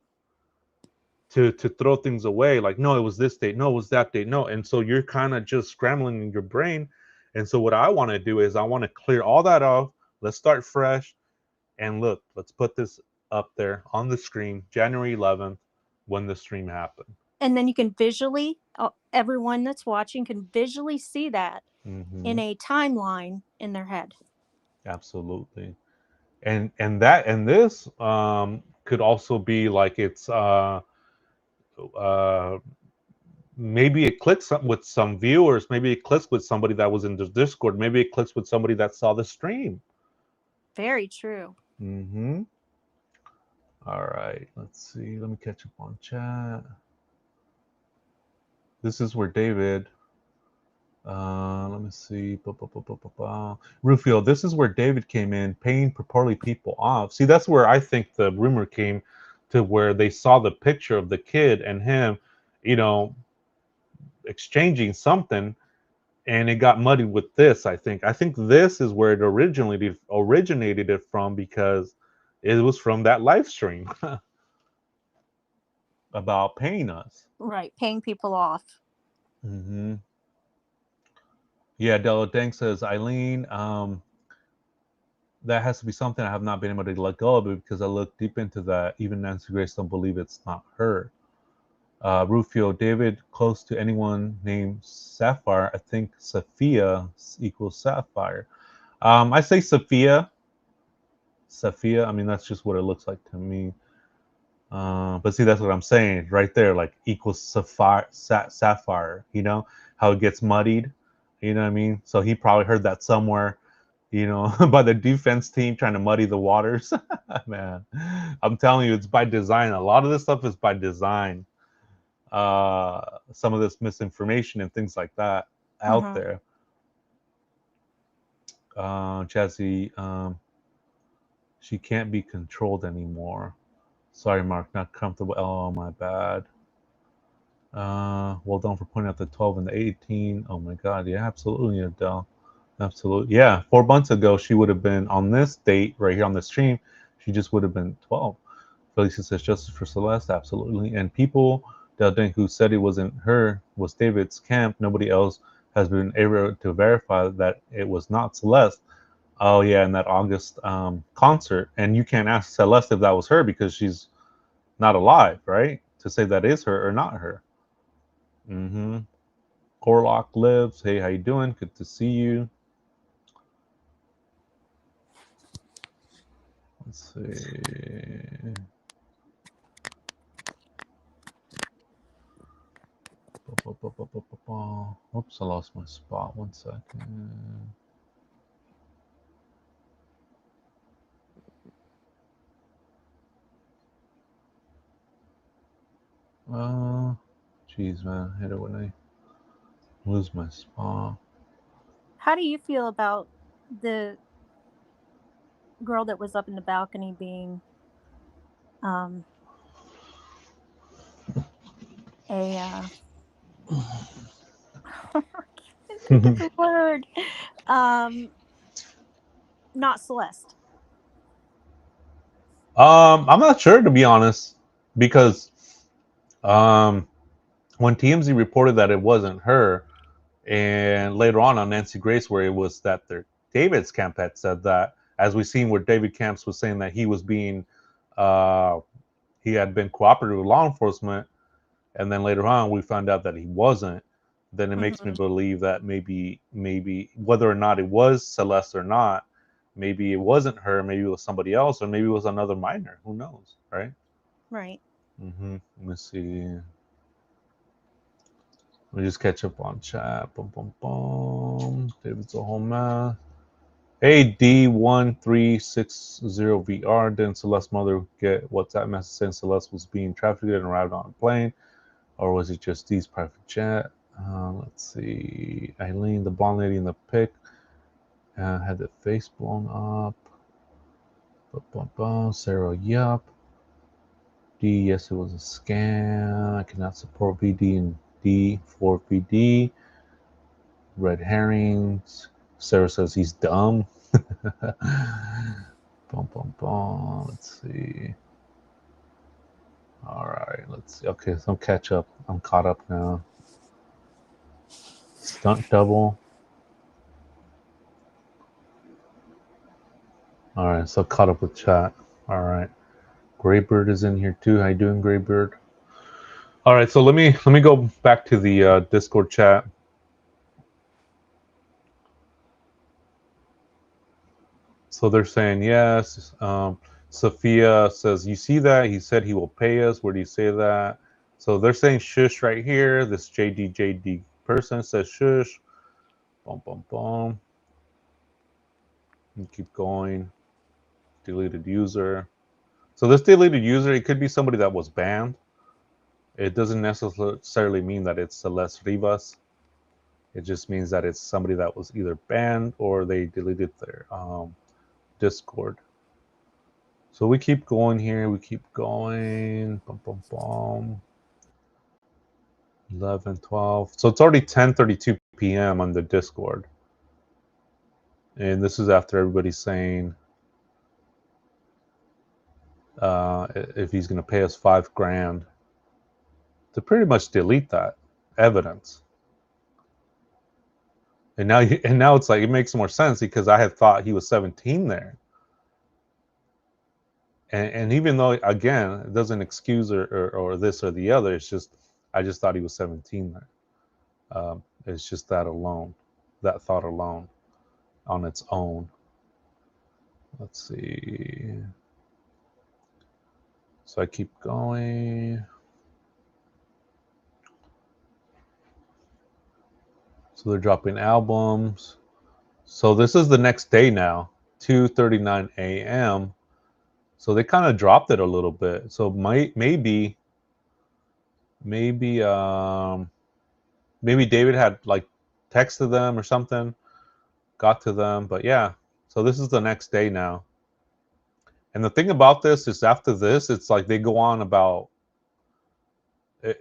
to throw things away, like, no, it was this date, no, it was that date, no. And so you're kind of just scrambling in your brain. And so what I want to do is I want to clear all that off. Let's start fresh, and look, let's put this up there on the screen, January 11th, when the stream happened. And then you can visually, everyone that's watching can visually see that Mm-hmm. in a timeline in their head. Absolutely. And this could also be like, it's uh maybe it clicks with some viewers, maybe it clicks with somebody that was in the Discord, maybe it clicks with somebody that saw the stream. Very true. Mm-hmm. All right, let's see, let me catch up on chat. This is where David Let me see. Rufio, this is where David came in, paying purportedly people off. See, that's where I think the rumor came to, where they saw the picture of the kid and him, you know, exchanging something, and it got muddied with this. I think this is where it originated it from, because it was from that live stream about paying us. Right, paying people off. Mm-hmm. Yeah, Della Deng says, Eileen, that has to be something I have not been able to let go of it, because I looked deep into that. Even Nancy Grace don't believe it's not her. Rufio, David, close to anyone named Sapphire. I think Sophia equals Sapphire. I say Sophia. Sophia. I mean, that's just what it looks like to me. But see, that's what I'm saying right there, like equals sapphire. You know how it gets muddied. You know what I mean? So he probably heard that somewhere, you know, by the defense team trying to muddy the waters. Man, I'm telling you, it's by design. A lot of this stuff is by design. Some of this misinformation and things like that out there. Jazzy, she can't be controlled anymore. Sorry, Mark, not comfortable. Oh, my bad. Well done for pointing out the 12 and the 18. Oh my God, yeah, absolutely, Adele. Absolutely. Yeah, 4 months ago, she would have been on this date right here on the stream. She just would have been 12. Felicia says, justice for Celeste, absolutely. And people, Del Deng, who said it wasn't her, was David's camp. Nobody else has been able to verify that it was not Celeste. Oh, yeah, in that August concert. And you can't ask Celeste if that was her, because she's not alive, right? To say that is her or not her. Mm-hmm. Corlock lives. Hey, how you doing? Good to see you. Let's see. Oops, I lost my spot. 1 second. Jeez, man, I hate it when I lose my spot. How do you feel about the girl that was up in the balcony being a I can't think of the word. Not Celeste. I'm not sure, to be honest, because when TMZ reported that it wasn't her, and later on Nancy Grace, where it was that David's camp had said that, as we've seen where David Camps was saying that he was being, he had been cooperative with law enforcement, and then later on we found out that he wasn't. Then it makes me believe that maybe whether or not it was Celeste or not, maybe it wasn't her, maybe it was somebody else, or maybe it was another minor. Who knows, right? Right. Mm-hmm. Let me see. Let me just catch up on chat. Boom, boom, boom. David's a whole mess. Hey, D4VD. Didn't Celeste's mother get WhatsApp message saying Celeste was being trafficked and arrived on a plane? Or was it just D's private jet? Let's see. Eileen, the blonde lady in the pic, had the face blown up. Sarah, yup. D, yes, it was a scam. I cannot support VD and D4VD. Red herrings. Sarah says he's dumb. Let's see. All right, let's see. Okay, so I'm catch up. I'm caught up now. Stunt double. All right, so caught up with chat. All right, Graybird is in here too. How you doing, Graybird? All right, so let me go back to the Discord chat. So they're saying yes. Sophia says, you see that? He said he will pay us. Where do you say that? So they're saying shush right here. This JD person says shush. Boom, boom, boom. And keep going. Deleted user. So this deleted user, it could be somebody that was banned. It doesn't necessarily mean that it's Celeste Rivas. It just means that it's somebody that was either banned or they deleted their Discord. So we keep going here. We keep going. Bum, bum, bum. 11, 12. So it's already 10:32 p.m. on the Discord. And this is after everybody's saying if he's going to pay us $5,000 to pretty much delete that evidence. And now it's like it makes more sense because I had thought he was 17 there. And even though, again, it doesn't excuse or this or the other, it's just I just thought he was 17 there. It's just that alone, that thought alone on its own. Let's see. So I keep going. So they're dropping albums. So this is the next day now, 2:39 a.m. So they kind of dropped it a little bit. So maybe David had like texted them or something, got to them. But yeah, so this is the next day now. And the thing about this is after this, it's like they go on about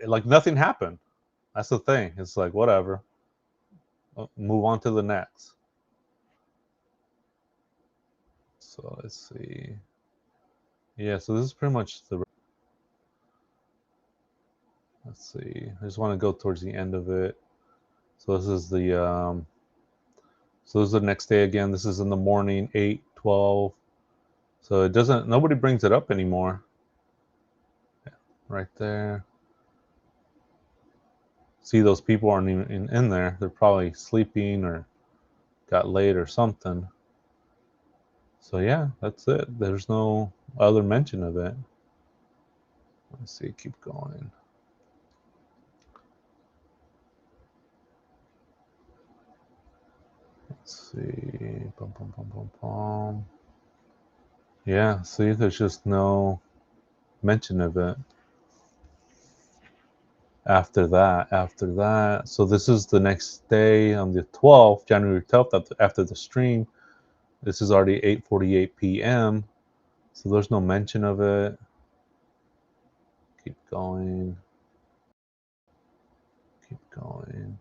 like nothing happened. That's the thing. It's like whatever. Move on to the next. So let's see. Yeah, so this is pretty much the. Let's see. I just want to go towards the end of it. So this is the. So this is the next day again. This is in the morning, 8:12. So it doesn't. Nobody brings it up anymore. Yeah, right there. See, those people aren't even in there. They're probably sleeping or got late or something. So yeah, that's it. There's no other mention of it. Let's see, keep going. Let's see. Bum, bum, bum, bum, bum. Yeah, see, there's just no mention of it. After that. So this is the next day on the 12th, January 12th, after the stream. This is already 8:48 p.m. So there's no mention of it. Keep going. Keep going.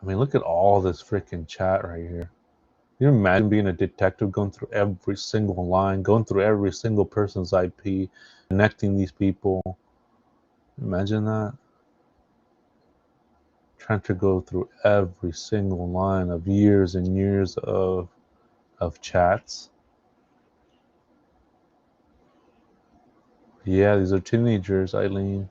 I mean, look at all this freaking chat right here. Can you imagine being a detective going through every single line, going through every single person's IP, connecting these people? Imagine that. Trying to go through every single line of years and years of chats. Yeah, these are teenagers, Eileen.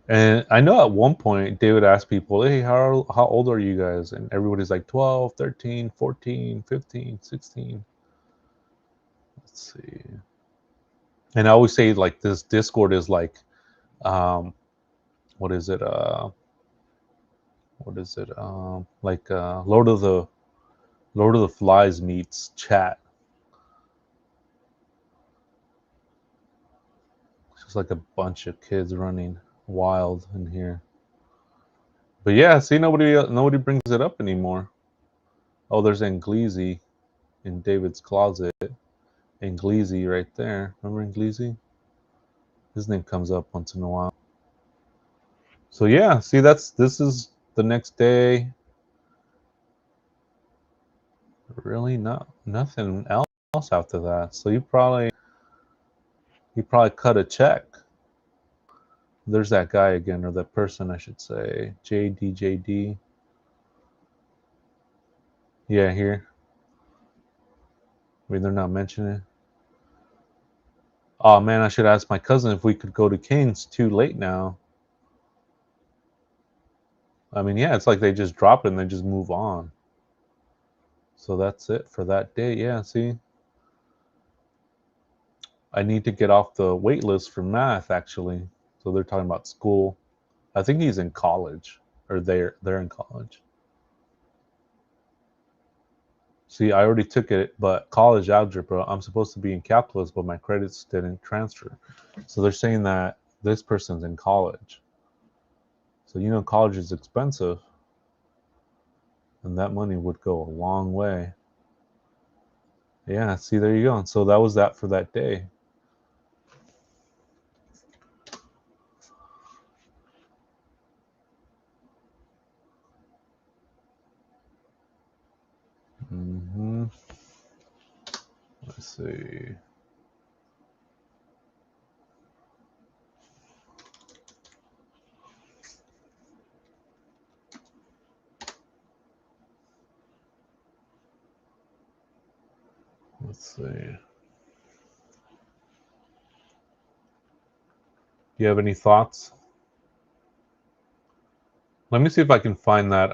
And I know at one point David asked people, hey, how old are you guys? And everybody's like 12, 13, 14, 15, 16. Let's see. And I always say like this Discord is like, what is it? Like Lord of the Flies meets chat. It's just like a bunch of kids running wild in here. But yeah, see, nobody brings it up anymore. Oh, there's Anglisi in David's closet. Anglisi right there. Remember Anglisi? His name comes up once in a while. So yeah, see, this is the next day. Really nothing else after that. So you probably cut a check. There's that guy again, or that person, I should say. JD. Yeah, here. I mean, they're not mentioning it. Oh man, I should ask my cousin if we could go to King's. Too late now. I mean, yeah, it's like they just drop it and they just move on. So that's it for that day. Yeah, see? I need to get off the wait list for math, actually. So they're talking about school. I think he's in college, or they're in college. See, I already took it, but college algebra, I'm supposed to be in calculus, but my credits didn't transfer. So they're saying that This person's in college. So, you know, college is expensive. And that money would go a long way. Yeah, see, there you go. So that was that for that day. Let's see. Let's see. Do you have any thoughts? Let me see if I can find that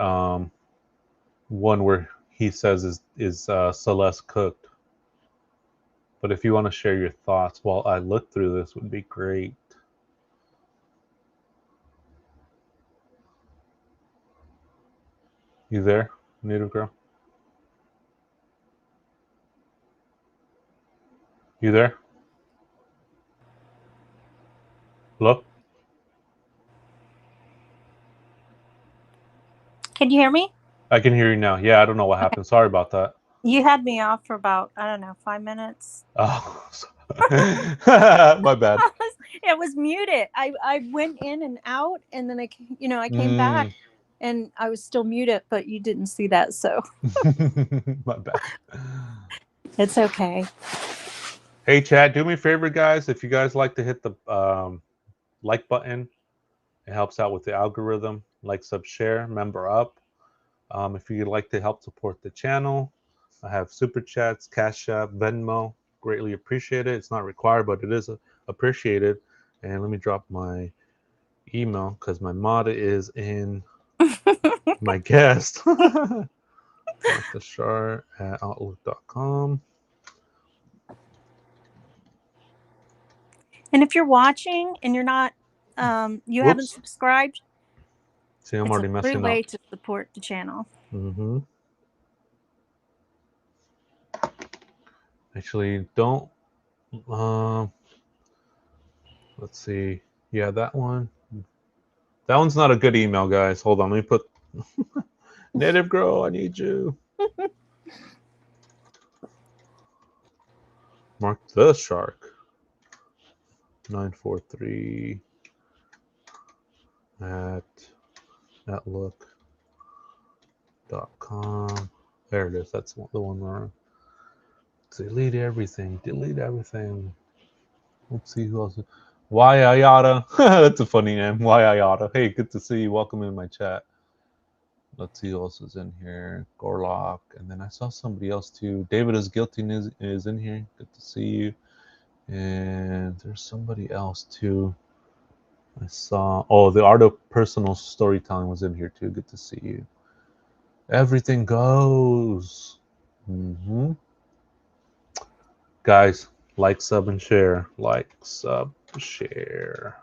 one where he says is Celeste cooked. But if you want to share your thoughts while I look through this, would be great. You there, Native Girl? You there? Hello? Can you hear me? I can hear you now. Yeah, I don't know what happened. Sorry about that. You had me off for about, I don't know, 5 minutes. Oh, my bad. It was muted. I went in and out, and then I came back, and I was still muted, but you didn't see that, so My bad. it's okay. Hey, chat, do me a favor, guys. If you guys like to hit the like button, it helps out with the algorithm. Like, sub, share, member up. If you'd like to help support the channel, I have super chats, Cash App, Venmo. Greatly appreciate it. It's not required, but it is appreciated. And let me drop my email because my mod is in my guest. marthashar@outlook.com. And if you're watching and you're not, you haven't subscribed, See, I'm it's already a messing great way up. to support the channel. Actually, don't. Let's see. Yeah, that one. That one's not a good email, guys. Hold on. Let me put Native Girl, I need you. Mark the Shark. 943 at outlook.com. There it is. That's the one where delete everything. Delete everything. Let's see who else. Why Ayata? That's a funny name. Why Ayata? Hey, good to see you. Welcome in my chat. Let's see who else is in here. Gorlock. And then I saw somebody else too. David is guilty is in here. Good to see you. And there's somebody else too. I saw. Oh, the art of personal storytelling was in here too. Good to see you. Everything goes. Guys, like, sub, and share. Like, sub, share.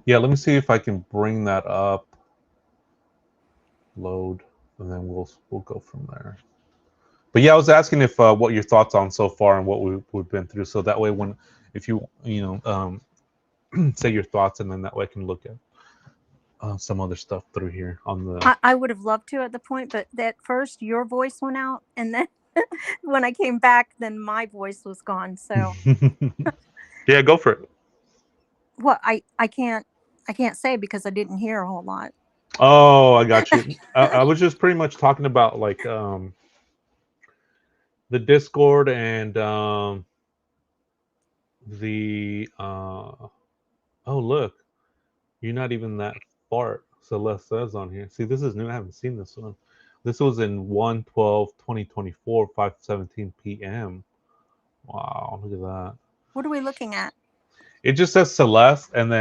Yeah, let me see if I can bring that up. Load, and then we'll go from there. But yeah, I was asking if what your thoughts on so far and what we've been through, so that way if you say your thoughts, and then that way I can look at some other stuff through here on the. I would have loved to at the point, but at first your voice went out, and then when I came back, then my voice was gone. So Yeah, go for it. what I can't say because I didn't hear a whole lot. Oh, I got you. I was just pretty much talking about like the Discord and the oh, look, you're not even that fart. Celeste says on here. See, this is new. I haven't seen this one. This was in 1/12/2024, 5:17 p.m. Wow, look at that. What are we looking at? It just says Celeste, and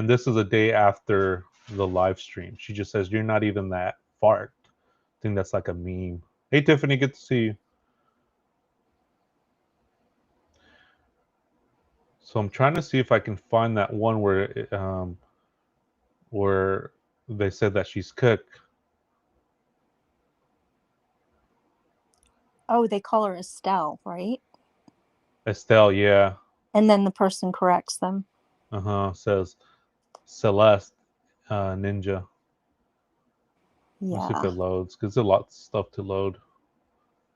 this is a day after the live stream. She just says, "You're not even that fart." I think that's like a meme. Hey, Tiffany, good to see you. So I'm trying to see if I can find that one where they said that she's cooked. Oh, they call her Estelle, right? Estelle, yeah. And then the person corrects them. Says Celeste, ninja. Let's see if Yeah. it loads, because there's a lot of stuff to load.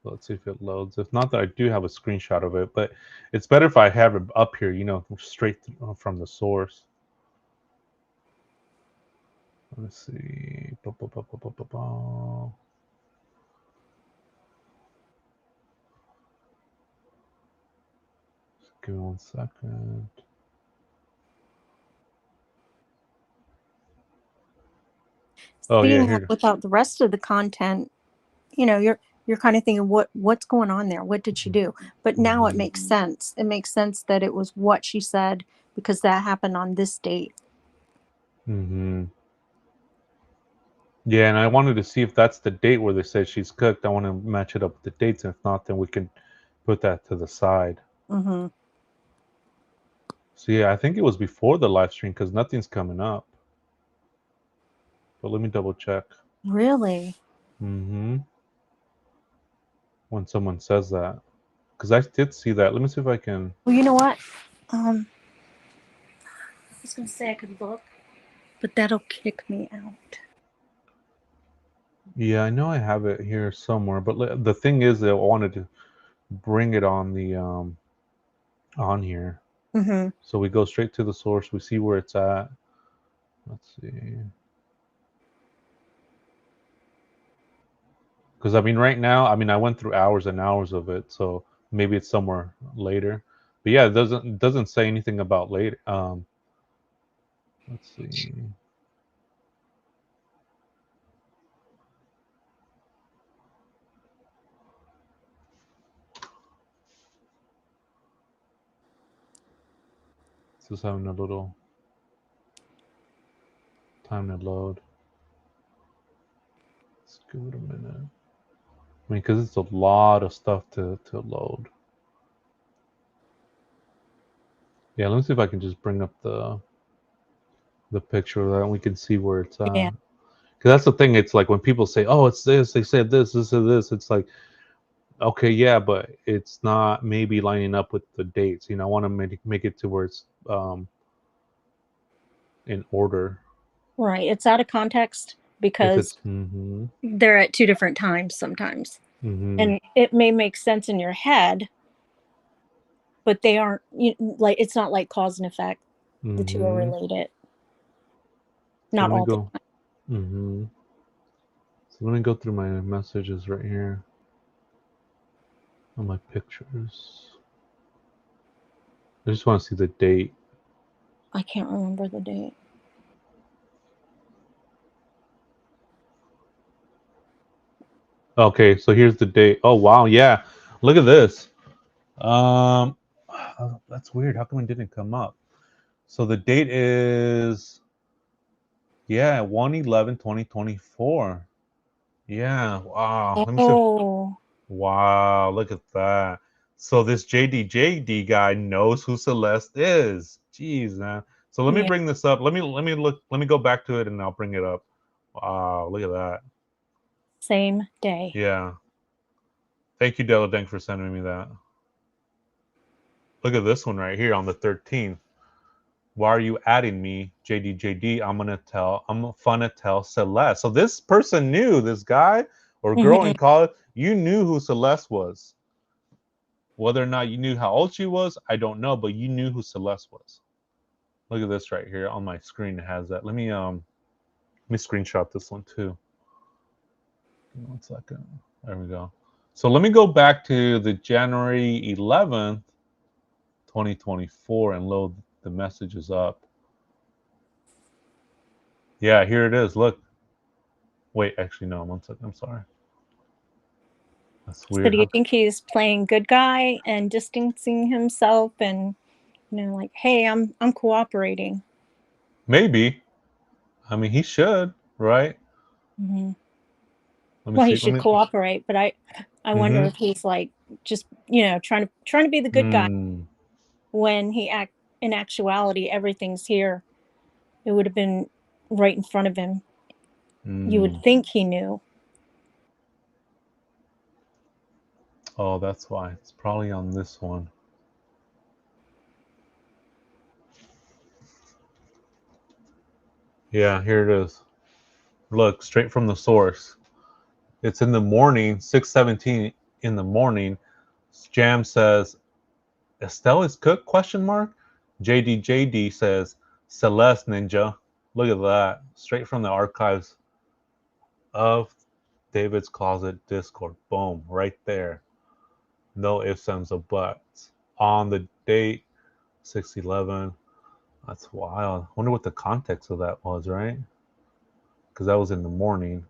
Let's see if it loads. If not, I do have a screenshot of it, but it's better if I have it up here, straight from the source. Let's see. Give me 1 second. Oh yeah, Seeing here. that without the rest of the content, you're kind of thinking, what's going on there? What did she do? But now it makes sense. It makes sense that it was what she said because that happened on this date. Mm-hmm. Yeah, and I wanted to see if that's the date where they said she's cooked. I want to match it up with the dates, and if not, then we can put that to the side. Mm-hmm. So yeah, I think it was before the live stream because nothing's coming up. But let me double check. Really? Mm-hmm. When someone says that, because I did see that. Let me see if I can. Well, you know what? I was gonna say I could look, but that'll kick me out. Yeah, I know I have it here somewhere, but the thing is that I wanted to bring it on the on here, Mm-hmm. so we go straight to the source. We see where it's at. Let's see. Because I mean, right now, I mean, I went through hours and hours of it, so maybe it's somewhere later. But yeah, it doesn't say anything about later. Let's see. It's just having a little time to load. Let's give it a minute. I mean, because it's a lot of stuff to load. Yeah, let me see if I can just bring up the picture of that, and we can see where it's at. Yeah. Because that's the thing. It's like when people say, "Oh, it's this," they said this, and this. It's like, okay, yeah, but it's not maybe lining up with the dates. I want to make it to where it's in order. Right. It's out of context If because it's mm-hmm, they're at two different times sometimes. mm-hmm, And it may make sense in your head, but they aren't like it's not like cause and effect. The two are mm-hmm. related. So Not let me all the go. Mm-hmm. So let me go through my messages right here on my pictures. I just want to see the date. I can't remember the date. Okay, so here's the date. Oh wow, yeah. Look at this. Um, that's weird. How come it didn't come up? So the date is 1/11/2024. Yeah. Wow. Let me see. Oh. Wow. Look at that. So this JD guy knows who Celeste is. Jeez, man. So let me Yeah. bring this up. Let me look. Let me go back to it and I'll bring it up. Wow. Look at that. Same day. Yeah. Thank you, Deladeng, for sending me that. Look at this one right here on the 13th. Why are you adding me, JD? I'm gonna tell Celeste. So this person knew, this guy or girl Mm-hmm. in college, you knew who Celeste was. Whether or not you knew how old she was, I don't know, but you knew who Celeste was. Look at this right here on my screen. It has that. Let me screenshot this one too. Give me 1 second. There we go. So let me go back to the January 11th, 2024 and load the messages up. Yeah, here it is. Look. Wait, actually, no. 1 second. I'm sorry. That's So weird. do you think he's playing good guy and distancing himself and like, hey, I'm cooperating? Maybe. I mean, he should, right? Mm-hmm. Let me Well, he see. Let should me. cooperate, but I wonder Mm-hmm. if he's like just trying to be the good guy Mm, when in actuality everything's here. It would have been right in front of him. You would mm. think he knew. Oh, that's why. It's probably on this one. Yeah, here it is. Look, straight from the source. It's in the morning, 6:17 in the morning. Jam says, Estelle is cooked? Question mark. JD says, Celeste Ninja. Look at that. Straight from the archives of David's Closet Discord. Boom, right there. No ifs, ands, or buts. On the date, 6/11. That's wild. I wonder what the context of that was, right? Because that was in the morning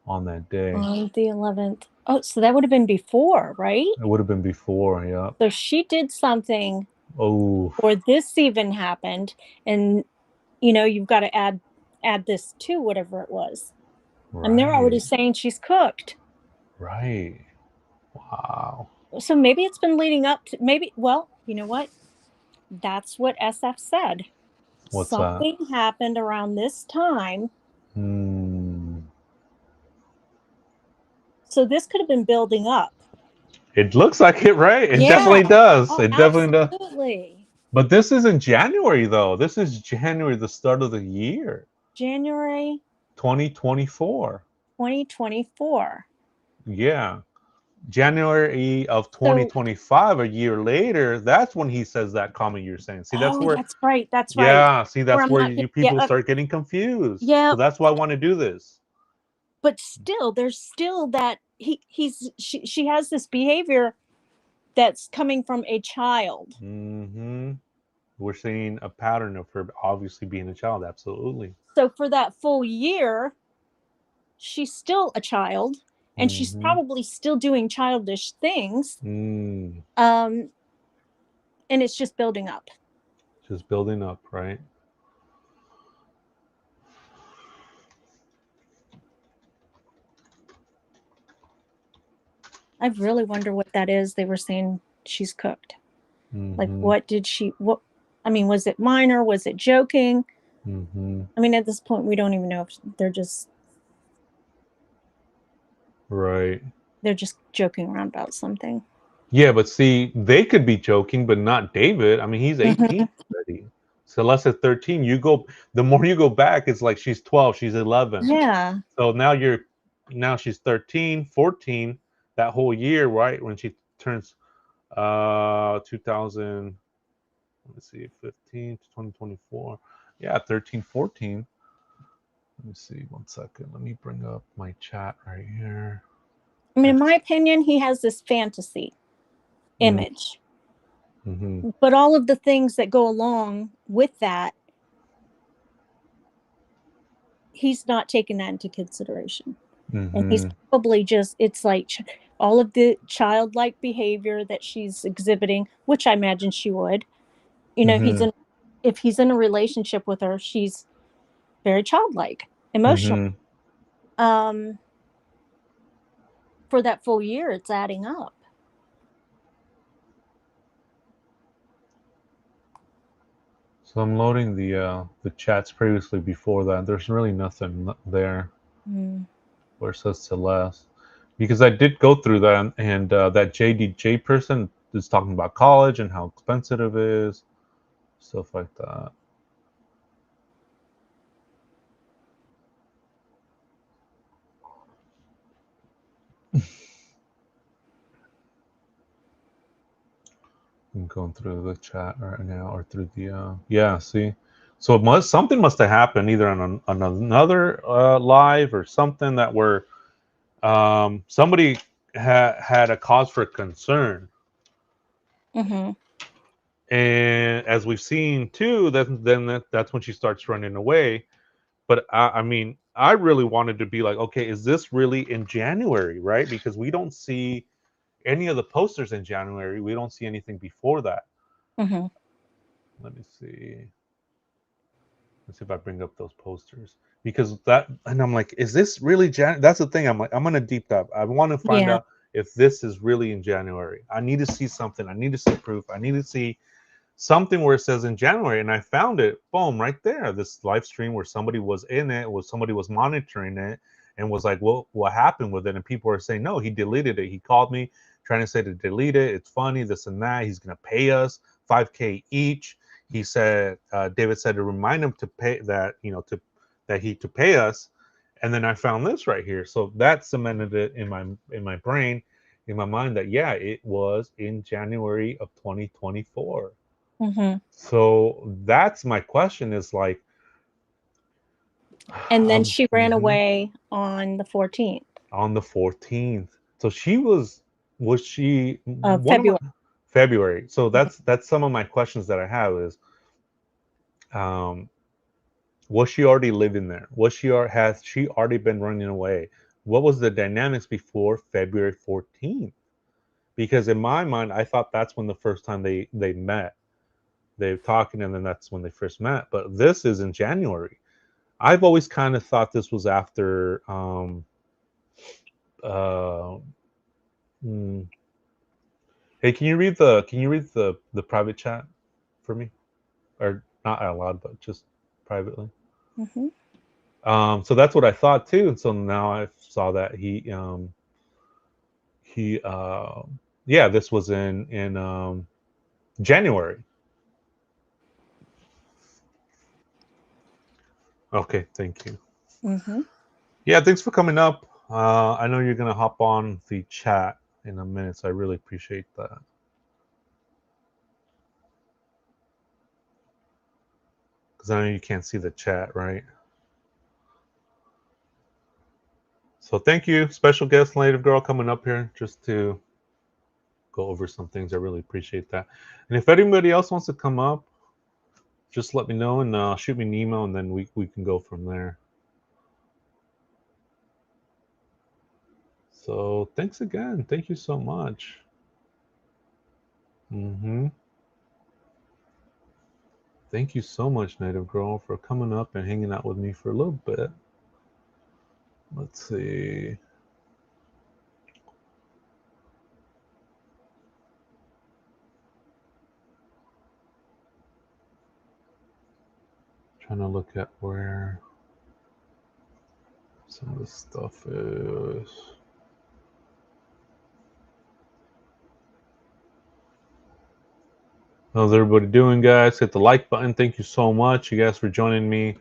on that day. On the 11th. Oh, so that would have been before, right? It would have been before, yeah. So she did something, Oh, or this even happened, and you've got to add this to whatever it was. And they're already right, saying she's cooked. right. Wow. So maybe it's been leading up to well, you know what? That's what SF said. What's that? Something happened around this time. So this could have been building up. It looks like it, right? It Yeah. definitely does. Oh, It definitely does. absolutely. But this isn't January, though. This is January, the start of the year. January 2024. 2024. Yeah. January of 2025, a year later, that's when he says that comment you're saying. See, that's where, that's right. That's right. yeah, see, that's I'm where not you gonna- people start getting confused. Yeah. So that's why I want to do this. But still, there's still that she has this behavior that's coming from a child. We're seeing a pattern of her obviously being a child. Absolutely. So for that full year, she's still a child, and she's probably still doing childish things. And it's just building up. Just building up, right? I really wonder what that is. They were saying she's cooked. Like, what did she? What? I mean, was it minor? Was it joking? I mean, at this point, we don't even know if they're just right. They're just joking around about something. Yeah, but see, they could be joking, but not David. I mean, he's 18 already. Celeste is 13. The more you go back, it's like she's 12, she's 11. Yeah. So now she's 13, 14, that whole year, right? When she turns 2000, let me see, 15 to 2024. Yeah, 13, 14. Let me see, 1 second. Let me bring up my chat right here. I mean, in my opinion, he has this fantasy image. But all of the things that go along with that, he's not taking that into consideration. And he's probably it's like all of the childlike behavior that she's exhibiting, which I imagine she would. If he's in a relationship with her, she's very childlike, emotional. For that full year, it's adding up. So I'm loading the chats previously before that. There's really nothing there where it says Celeste, because I did go through that, and that JDJ person is talking about college and how expensive it is, stuff like that. I'm going through the chat right now, or through the yeah. See, so something must have happened either on another live or something that were somebody had a cause for concern. And as we've seen too, that's when she starts running away. But I mean, I really wanted to be like, okay, is this really in January, right? Because we don't see any of the posters in January. We don't see anything before that. Let me see. Let's see if I bring up those posters, because and I'm like, is this really January? That's the thing. I'm like, I'm gonna deep dive. I want to find out if this is really in January. I need to see something. I need to see proof. I need to see something where it says in January. And I found it. Boom, right there. This live stream where somebody was in it, somebody was monitoring it, and was like, well, what happened with it? And people are saying, no, he deleted it. He called me trying to say to delete it. It's funny, this and that. He's gonna pay us $5,000 each. he said, David said to remind him to pay that, to pay us. And then I found this right here. So that cemented it in my brain, in my mind, that yeah, it was in January of 2024. Mm-hmm. So that's my question, is like, And then she ran mhm, away on the 14th on the 14th. So was she of one of my February. February? So that's some of my questions that I have is, um, was she already living there? Has she already been running away? What was the dynamics before February 14th? Because in my mind, I thought that's when the first time they met. They were talking, and then that's when they first met. But this is in January. I've always kind of thought this was after. Uh, hmm. Hey, can you read the private chat for me, or not out loud, but just privately? Mm-hmm. So that's what I thought too, and so now I saw that he yeah, this was in January. Okay, thank you. Mm-hmm. Yeah, thanks for coming up. I know you're gonna hop on the chat in a minute, so I really appreciate that. Because I know you can't see the chat, right? So thank you, special guest, native girl, coming up here just to go over some things. I really appreciate that. And if anybody else wants to come up, just let me know and shoot me an email, and then we can go from there. So thanks again. Thank you so much. Thank you so much, Native Girl, for coming up and hanging out with me for a little bit. Let's see. Trying to look at where some of this stuff is. How's everybody doing, guys? Hit the like button. Thank you so much, you guys, for joining me.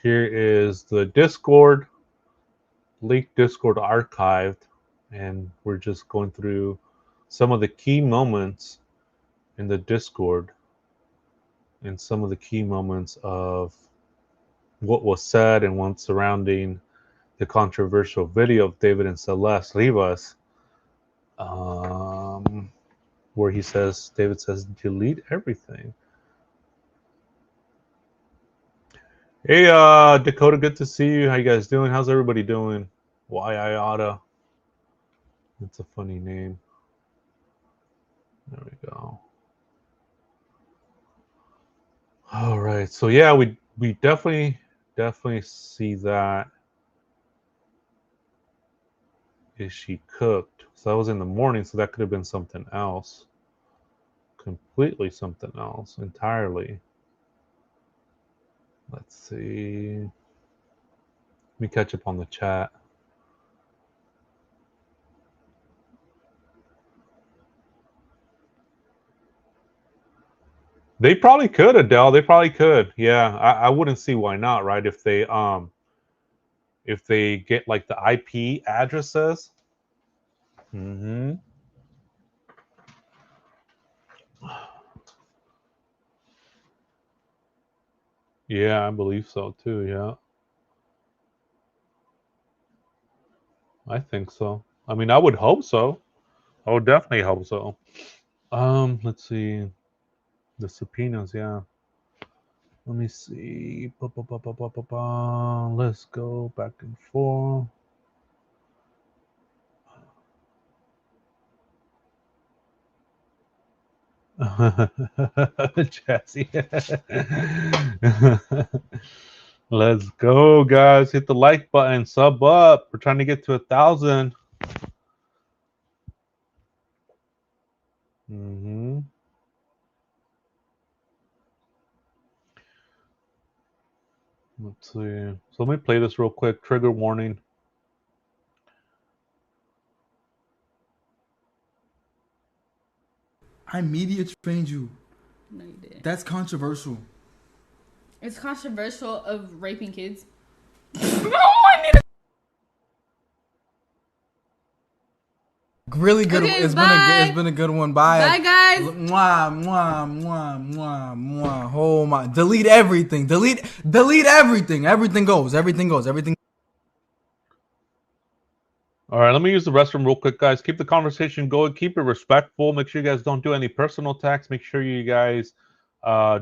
Here is the Discord, leaked Discord archived, and we're just going through some of the key moments in the Discord and some of the key moments of what was said and what's surrounding the controversial video of David and Celeste Rivas, where David says, delete everything. Hey, Dakota, good to see you. How you guys doing? How's everybody doing? Why Iota? That's a funny name. There we go. All right. So yeah, we definitely see that. Is she cooked? So that was in the morning, so that could have been something else. Completely something else entirely. Let's see. Let me catch up on the chat. They probably could, Adele. They probably could. Yeah, I wouldn't see why not, right? If they get like the IP addresses. Mm-hmm. Yeah, I believe so too. Yeah, I think so. I mean, I would hope so. I would definitely hope so. Let's see. The subpoenas, yeah. Let me see. Let's go back and forth. Jesse. Let's go, guys. Hit the like button, sub up. We're trying to get to 1,000. Let's see. So let me play this real quick. Trigger warning. I media trained you. No, you didn't. That's controversial. It's controversial of raping kids. Really good. Okay, It's been a good one. Bye. Bye, guys. Mwah, mwah, mwah, mwah, mwah. Oh my. Delete everything. Delete everything. Everything goes. Everything goes. Everything. All right, let me use the restroom real quick, guys. Keep the conversation going. Keep it respectful. Make sure you guys don't do any personal attacks. Make sure you guys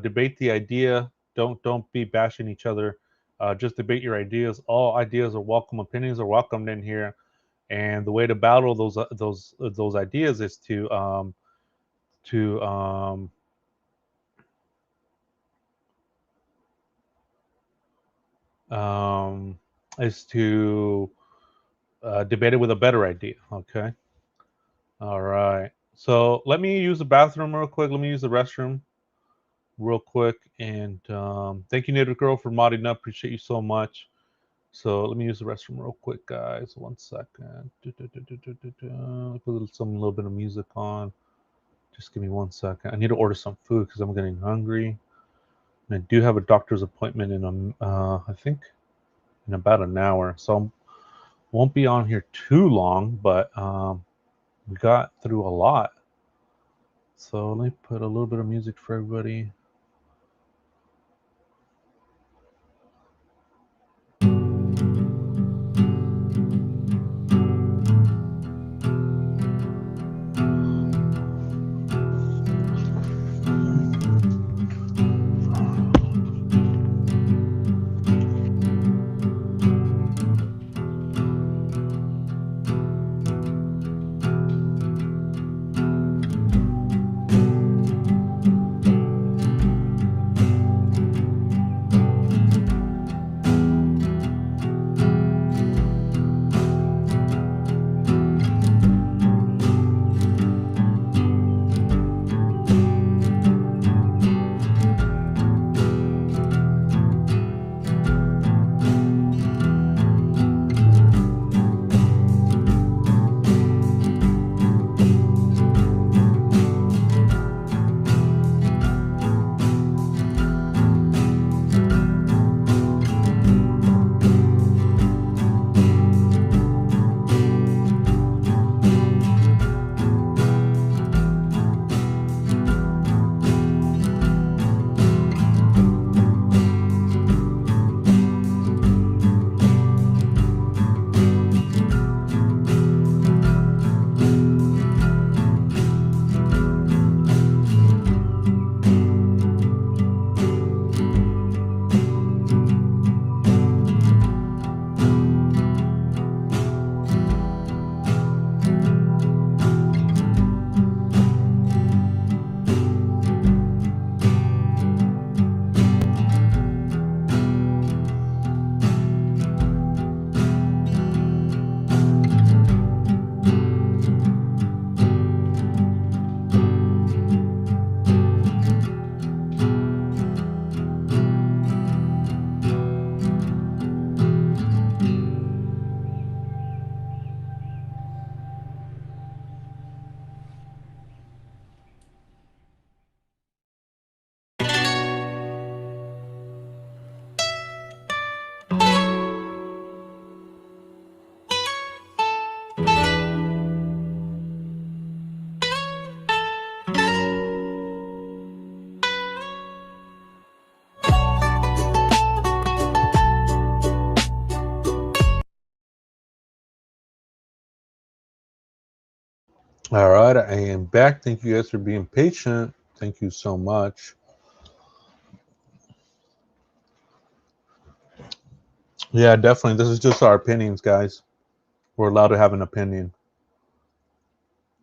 debate the idea. Don't be bashing each other. Just debate your ideas. All ideas are welcome. Opinions are welcomed in here. And the way to battle those ideas is to debate it with a better idea. Okay. All right. So let me use the bathroom real quick. Let me use the restroom real quick. And thank you, Native Girl, for modding up. Appreciate you so much. So let me use the restroom real quick, guys. 1 second. Put a little bit of music on. Just give me 1 second. I need to order some food because I'm getting hungry. And I do have a doctor's appointment in I think in about an hour. So I won't be on here too long, but we got through a lot. So let me put a little bit of music for everybody. All right, I am back. Thank you guys for being patient. Thank you so much. Yeah, definitely. This is just our opinions, guys. We're allowed to have an opinion.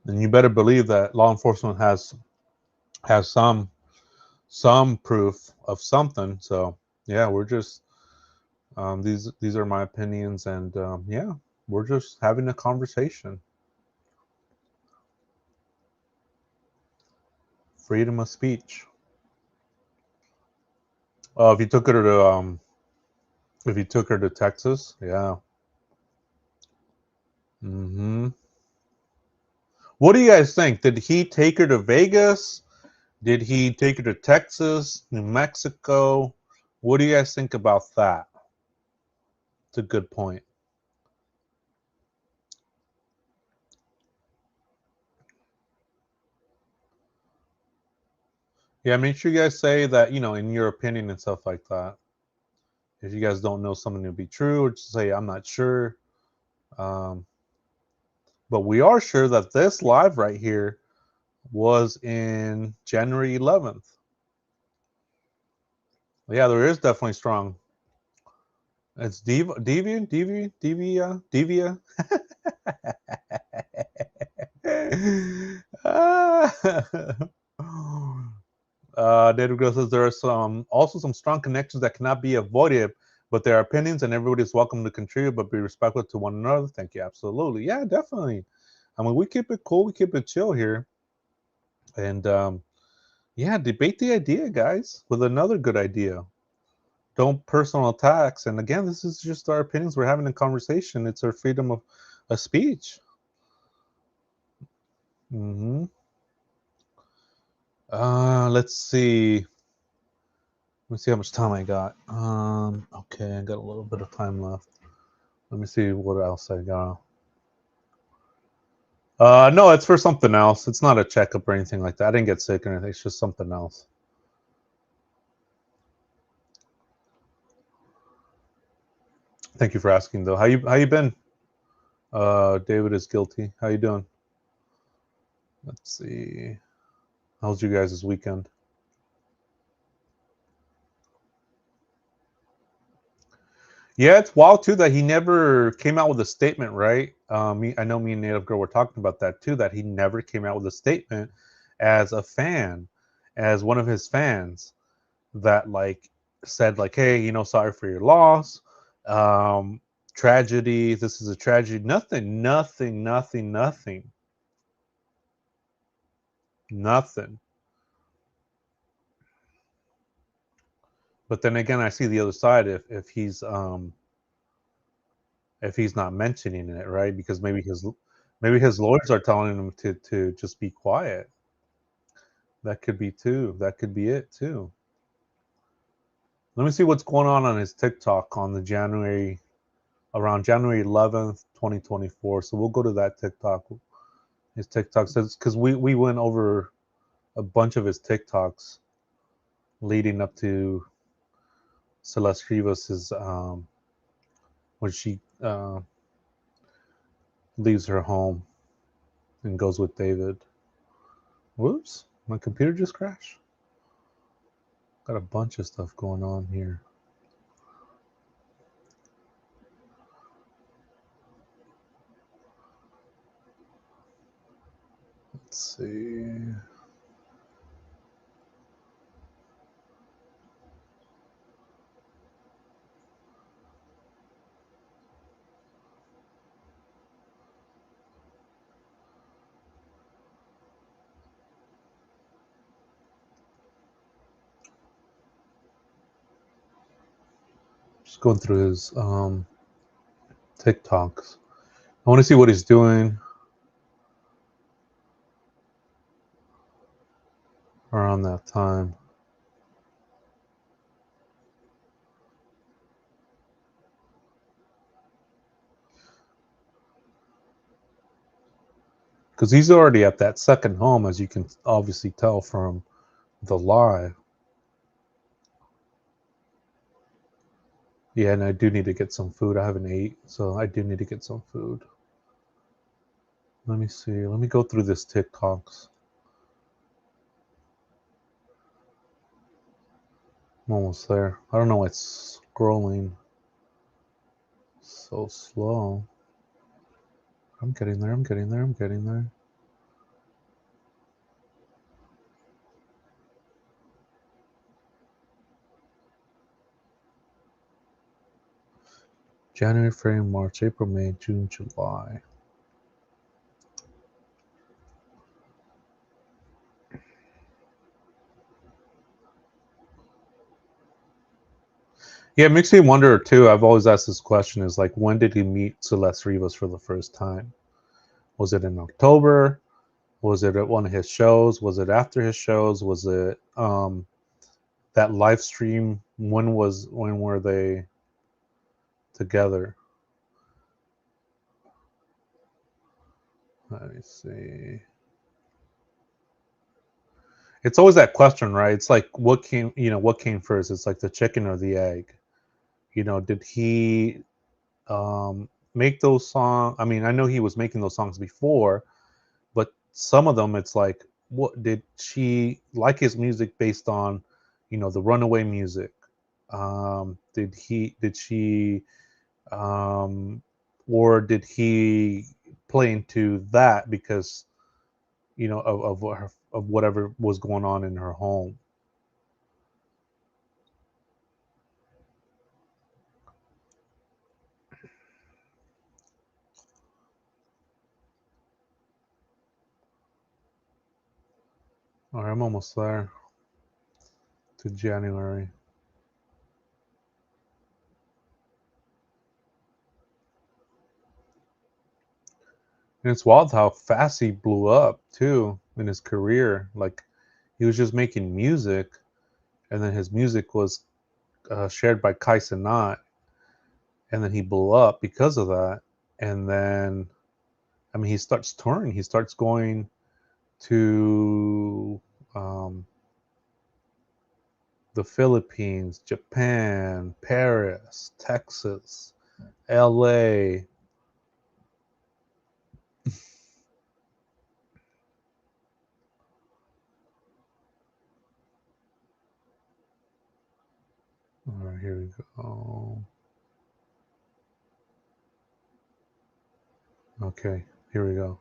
And you better believe that law enforcement has some proof of something. So yeah, we're just these are my opinions, and yeah, we're just having a conversation. Freedom of speech. Oh, if you took her to Texas, yeah. What do you guys think? Did he take her to Vegas? Did he take her to Texas, New Mexico? What do you guys think about that? It's a good point. Yeah, make sure you guys say that, you know, in your opinion and stuff like that. If you guys don't know something to be true, or just say, I'm not sure. But we are sure that this live right here was in January 11th. Yeah, there is definitely strong. It's Devia. David Grill says there are also some strong connections that cannot be avoided, but there are opinions and everybody is welcome to contribute, but be respectful to one another. Thank you. Absolutely. Yeah, definitely. I mean, we keep it cool. We keep it chill here. And yeah, debate the idea, guys, with another good idea. Don't personal attacks. And again, this is just our opinions. We're having a conversation. It's our freedom of speech. Let's see. Let me see how much time I got. Okay, I got a little bit of time left. Let me see what else I got. No, it's for something else. It's not a checkup or anything like that. I didn't get sick or anything. It's just something else. Thank you for asking, though. How you been? David is guilty. How you doing? Let's see. How's you guys this weekend? Yeah, it's wild too that he never came out with a statement, right? I know me and Native Girl were talking about that too. That he never came out with a statement as a fan, as one of his fans, that like said like, "Hey, you know, sorry for your loss. Tragedy. This is a tragedy." Nothing. But then again, I see the other side. If he's not mentioning it, right? Because maybe his lawyers are telling him to just be quiet. That could be too. That could be it too. Let me see what's going on his TikTok on around January 11th, 2024. So we'll go to that TikTok. His TikTok says, because we went over a bunch of his TikToks leading up to Celeste Rivas's when she leaves her home and goes with David. Whoops, my computer just crashed. Got a bunch of stuff going on here. Let's see. Just going through his TikToks. I want to see what he's doing around that time. Because he's already at that second home, as you can obviously tell from the live. Yeah, and I do need to get some food. I haven't ate, so I do need to get some food. Let me see. Let me go through this TikToks. I'm almost there. I don't know why it's scrolling so slow. I'm getting there. I'm getting there. I'm getting there. January, February, March, April, May, June, July. Yeah, it makes me wonder too. I've always asked this question: is like, when did he meet Celeste Rivas for the first time? Was it in October? Was it at one of his shows? Was it after his shows? Was it that live stream? When were they together? Let me see. It's always that question, right? It's like what came first? It's like the chicken or the egg. Did he make those songs? I mean, I know he was making those songs before, but some of them, it's like, what did she like his music based on? The Runaway music. Did she, or did he play into that because of whatever was going on in her home? All right, I'm almost there to January. And it's wild how fast he blew up too in his career. Like he was just making music, and then his music was shared by Kai Cenat, and then he blew up because of that. And then, I mean, he starts touring. He starts going to the Philippines, Japan, Paris, Texas, LA. All right, here we go. Okay, here we go.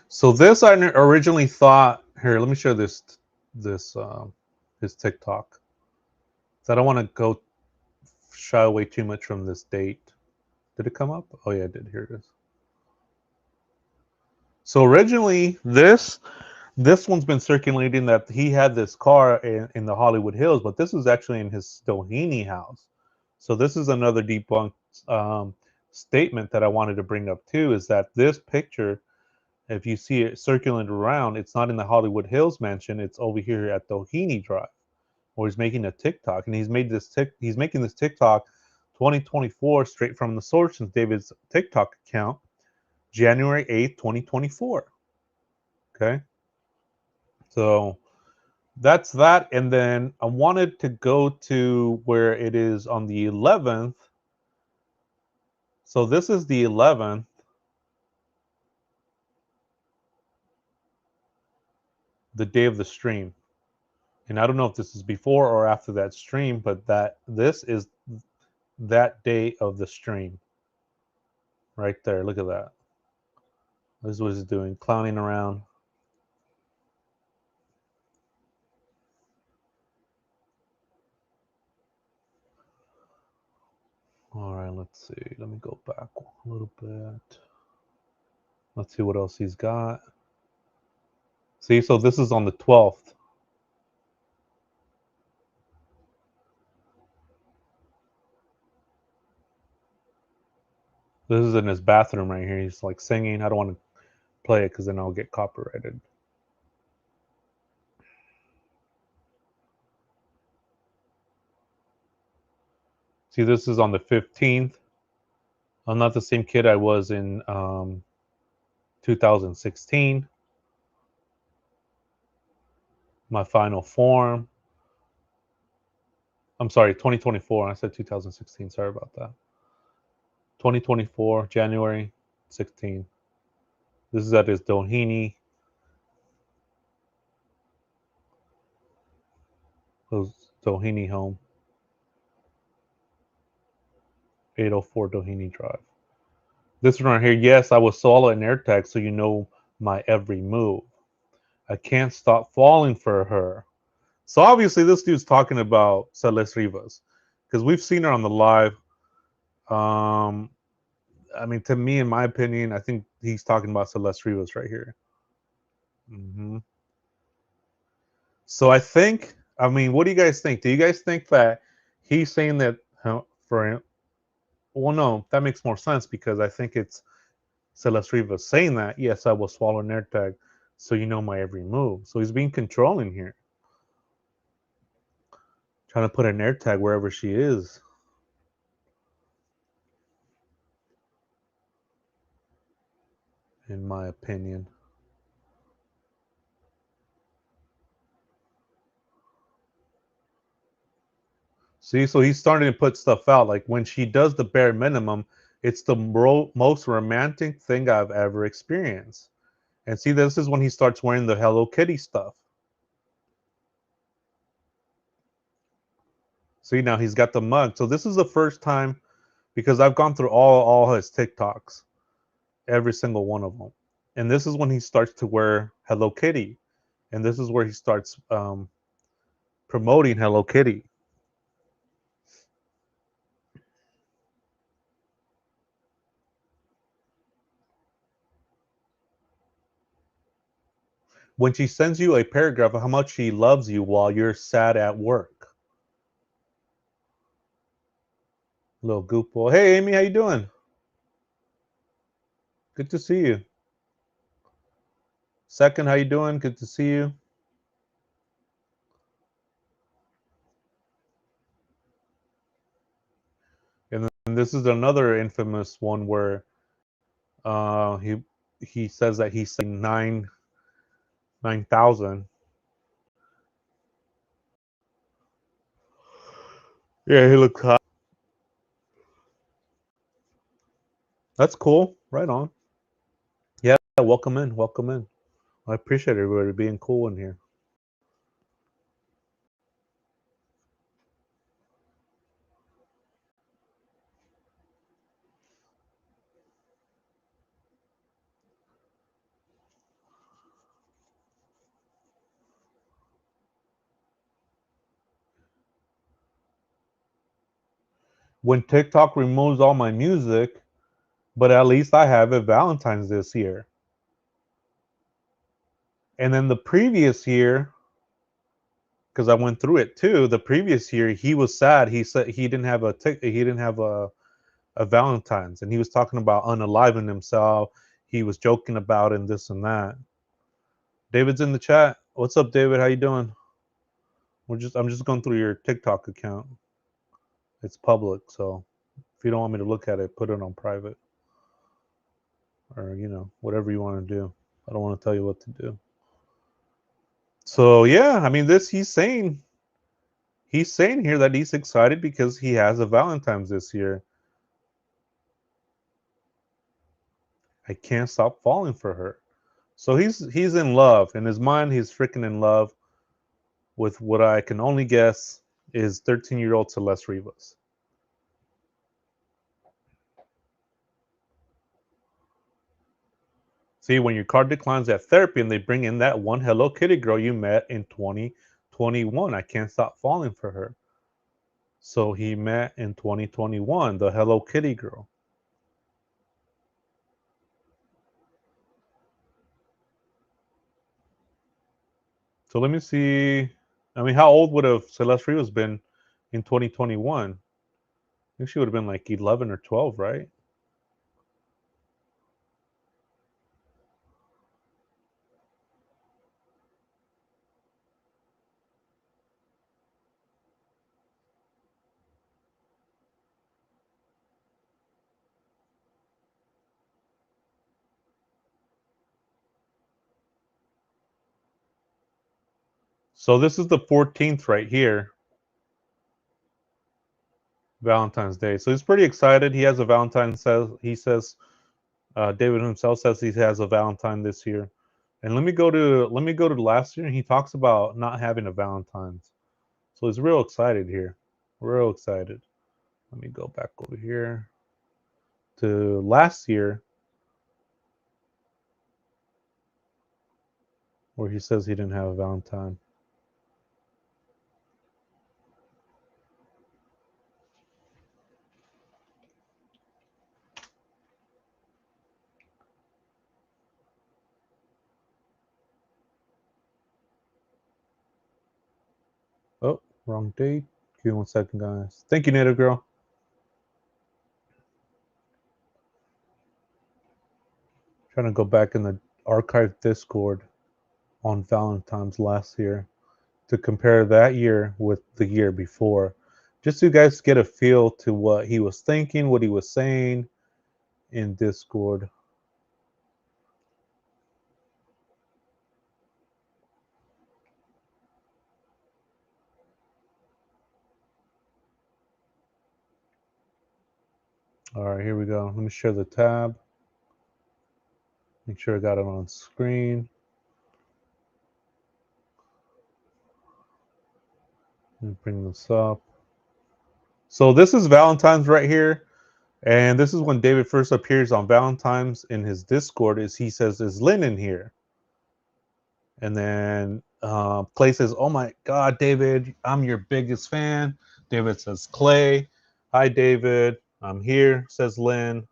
So this I originally thought. Here, let me show this his TikTok. So I don't want to go shy away too much from this date. Did it come up? Oh yeah, it did. Here it is. So originally, this one's been circulating that he had this car in the Hollywood Hills, but this is actually in his Doheny house. So this is another debunked statement that I wanted to bring up too, is that this picture, if you see it circulating around, it's not in the Hollywood Hills mansion. It's over here at Doheny Drive, where he's making a TikTok, and he's making this TikTok 2024 straight from the source in David's TikTok account, January 8th, 2024. Okay. So that's that. And then I wanted to go to where it is on the 11th. So this is the 11th. The day of the stream. And I don't know if this is before or after that stream, but this is that day of the stream. Right there. Look at that. This is what he's doing, clowning around. All right, let's see. Let me go back a little bit. Let's see what else he's got. See, so this is on the 12th. This is in his bathroom right here. He's like singing. I don't want to play it because then I'll get copyrighted. See, this is on the 15th. I'm not the same kid I was in 2016. My final form. I'm sorry, 2024. I said 2016. Sorry about that. 2024, January 16. This is at his Doheny. Doheny home. 804 Doheny Drive. This one right here, yes, I was solo in AirTag, so you know my every move. I can't stop falling for her. So obviously this dude's talking about Celeste Rivas, because we've seen her on the live. I mean, to me, in my opinion, I think he's talking about Celeste Rivas right here. So I think, I mean, what do you guys think? Do you guys think that he's saying that for him? Well, no, that makes more sense because I think it's Celeste Rivas saying that. Yes, I will swallow an AirTag, so you know my every move. So he's being controlling here, trying to put an AirTag wherever she is. In my opinion. See, so he's starting to put stuff out. Like when she does the bare minimum, it's the most romantic thing I've ever experienced. And see, this is when he starts wearing the Hello Kitty stuff. See, now he's got the mug. So this is the first time, because I've gone through all his TikToks, every single one of them. And this is when he starts to wear Hello Kitty. And this is where he starts promoting Hello Kitty. When she sends you a paragraph of how much she loves you while you're sad at work. Little goofball. Hey, Amy, how you doing? Good to see you. Second, how you doing? Good to see you. And then this is another infamous one where he says that he's 9,000. Yeah, he looks hot. That's cool. Right on. Yeah, welcome in. Welcome in. I appreciate everybody being cool in here. When TikTok removes all my music, but at least I have it Valentine's this year. And then the previous year, because I went through it too. The previous year, he was sad. He said he didn't have a Valentine's, and he was talking about unaliving himself. He was joking about it and this and that. David's in the chat. What's up, David? How you doing? I'm just going through your TikTok account. It's public, so if you don't want me to look at it, put it on private, or whatever you want to do. I don't want to tell you what to do. So yeah, I mean, he's saying here that he's excited because he has a Valentine's this year. I can't stop falling for her. So he's in love. In his mind, he's freaking in love with what I can only guess is 13-year-old Celeste Rivas. See, when your card declines at therapy and they bring in that one Hello Kitty girl you met in 2021, I can't stop falling for her. So he met in 2021, the Hello Kitty girl. So let me see. I mean, how old would have Celeste Rivas been in 2021? I think she would have been like 11 or 12, right? So this is the 14th right here. Valentine's Day. So he's pretty excited. He has a Valentine. David himself says he has a Valentine this year. And let me go to last year, and he talks about not having a Valentine's. So he's real excited here. Real excited. Let me go back over here to last year, where he says he didn't have a Valentine. Oh, wrong date. Give me 1 second, guys. Thank you, Native Girl. Trying to go back in the archive Discord on Valentine's last year to compare that year with the year before. Just so you guys get a feel to what he was thinking, what he was saying in Discord. All right, here we go. Let me share the tab. Make sure I got it on screen. Let me bring this up. So this is Valentine's right here. And this is when David first appears on Valentine's in his Discord. Is he says, "Is Lynn in here?" And then Clay says, "Oh my God, David, I'm your biggest fan." David says, "Clay, hi David, I'm here." Says Lynn.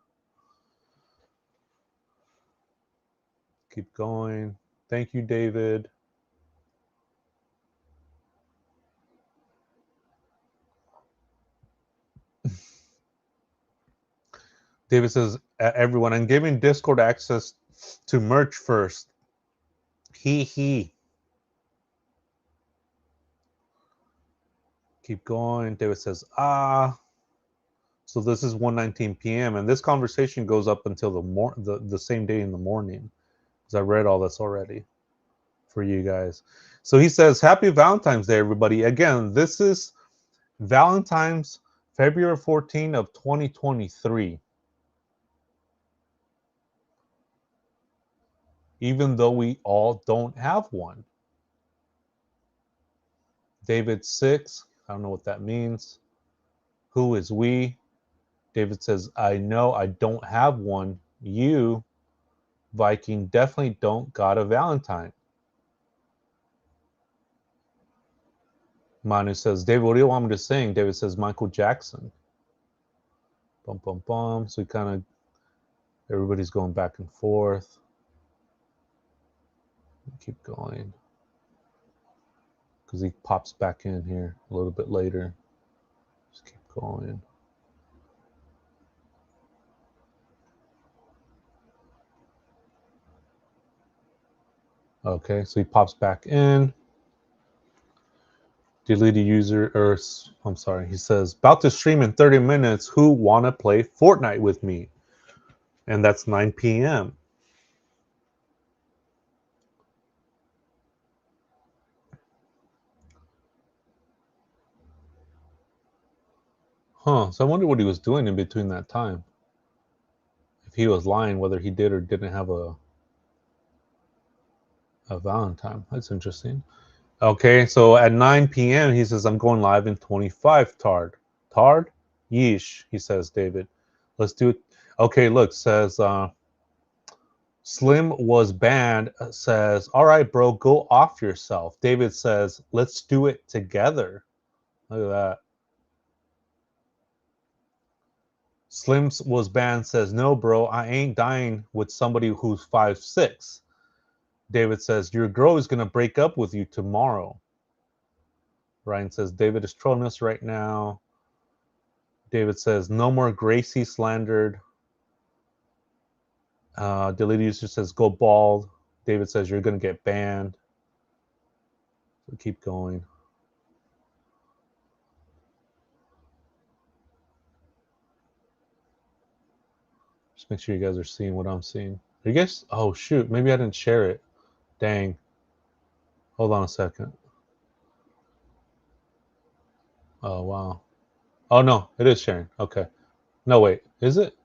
Keep going. Thank you, David. David says, "Everyone, I'm giving Discord access to merch first. He. Keep going. David says, "Ah." So this is 1:19 p.m. and this conversation goes up until the same day in the morning, because I read all this already for you guys. So he says, "Happy Valentine's Day, everybody." Again, this is Valentine's February 14 of 2023. Even though we all don't have one. David 6, I don't know what that means. Who is we? David says, "I know I don't have one. You, Viking, definitely don't got a Valentine." Manu says, "David, what do you want me to sing?" David says, "Michael Jackson." Bum, bum, bum. So we kind of, everybody's going back and forth. Keep going. Because he pops back in here a little bit later. Just keep going. Okay, so he pops back in. Deleted user, or I'm sorry, he says, "About to stream in 30 minutes. Who wanna play Fortnite with me?" And that's 9 p.m. Huh, so I wonder what he was doing in between that time. If he was lying, whether he did or didn't have a Valentine. That's interesting. Okay, so at 9 p.m., he says, "I'm going live in 25, Tard." Tard? Yeesh, he says, David. Let's do it. Okay, look, says Slim was banned, says, "All right, bro, go off yourself." David says, "Let's do it together." Look at that. Slim was banned, says, "No, bro, I ain't dying with somebody who's 5'6". David says, "Your girl is going to break up with you tomorrow." Ryan says, "David is trolling us right now." David says, "No more Gracie slandered." Deleted user says, "Go bald." David says, "You're going to get banned." So keep going. Just make sure you guys are seeing what I'm seeing. Are you guys? Oh, shoot. Maybe I didn't share it. Dang. Hold on a second. Oh, wow. Oh, no. It is sharing. Okay. No, wait. Is it?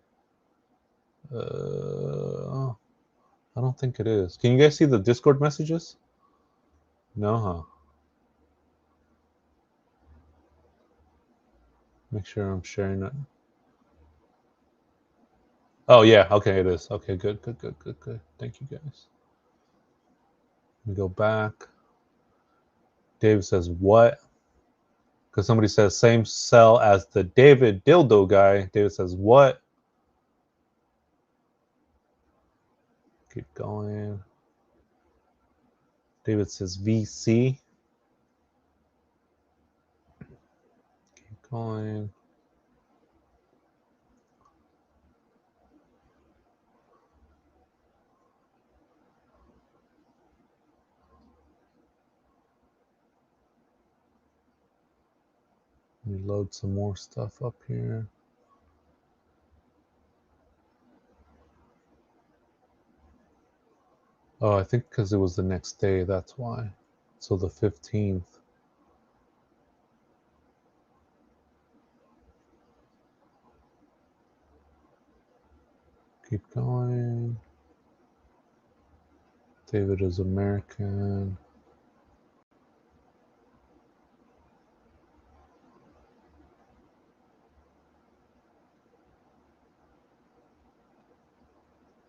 I don't think it is. Can you guys see the Discord messages? No, huh? Make sure I'm sharing it. Oh, yeah. Okay, it is. Okay, good, good, good, good, good. Thank you, guys. Let me go back. David says, "What?" Because somebody says, "Same cell as the David dildo guy." David says, "What?" Keep going. David says, "VC." Keep going. Let me load some more stuff up here. Oh, I think because it was the next day, that's why. So the 15th. Keep going. David is American.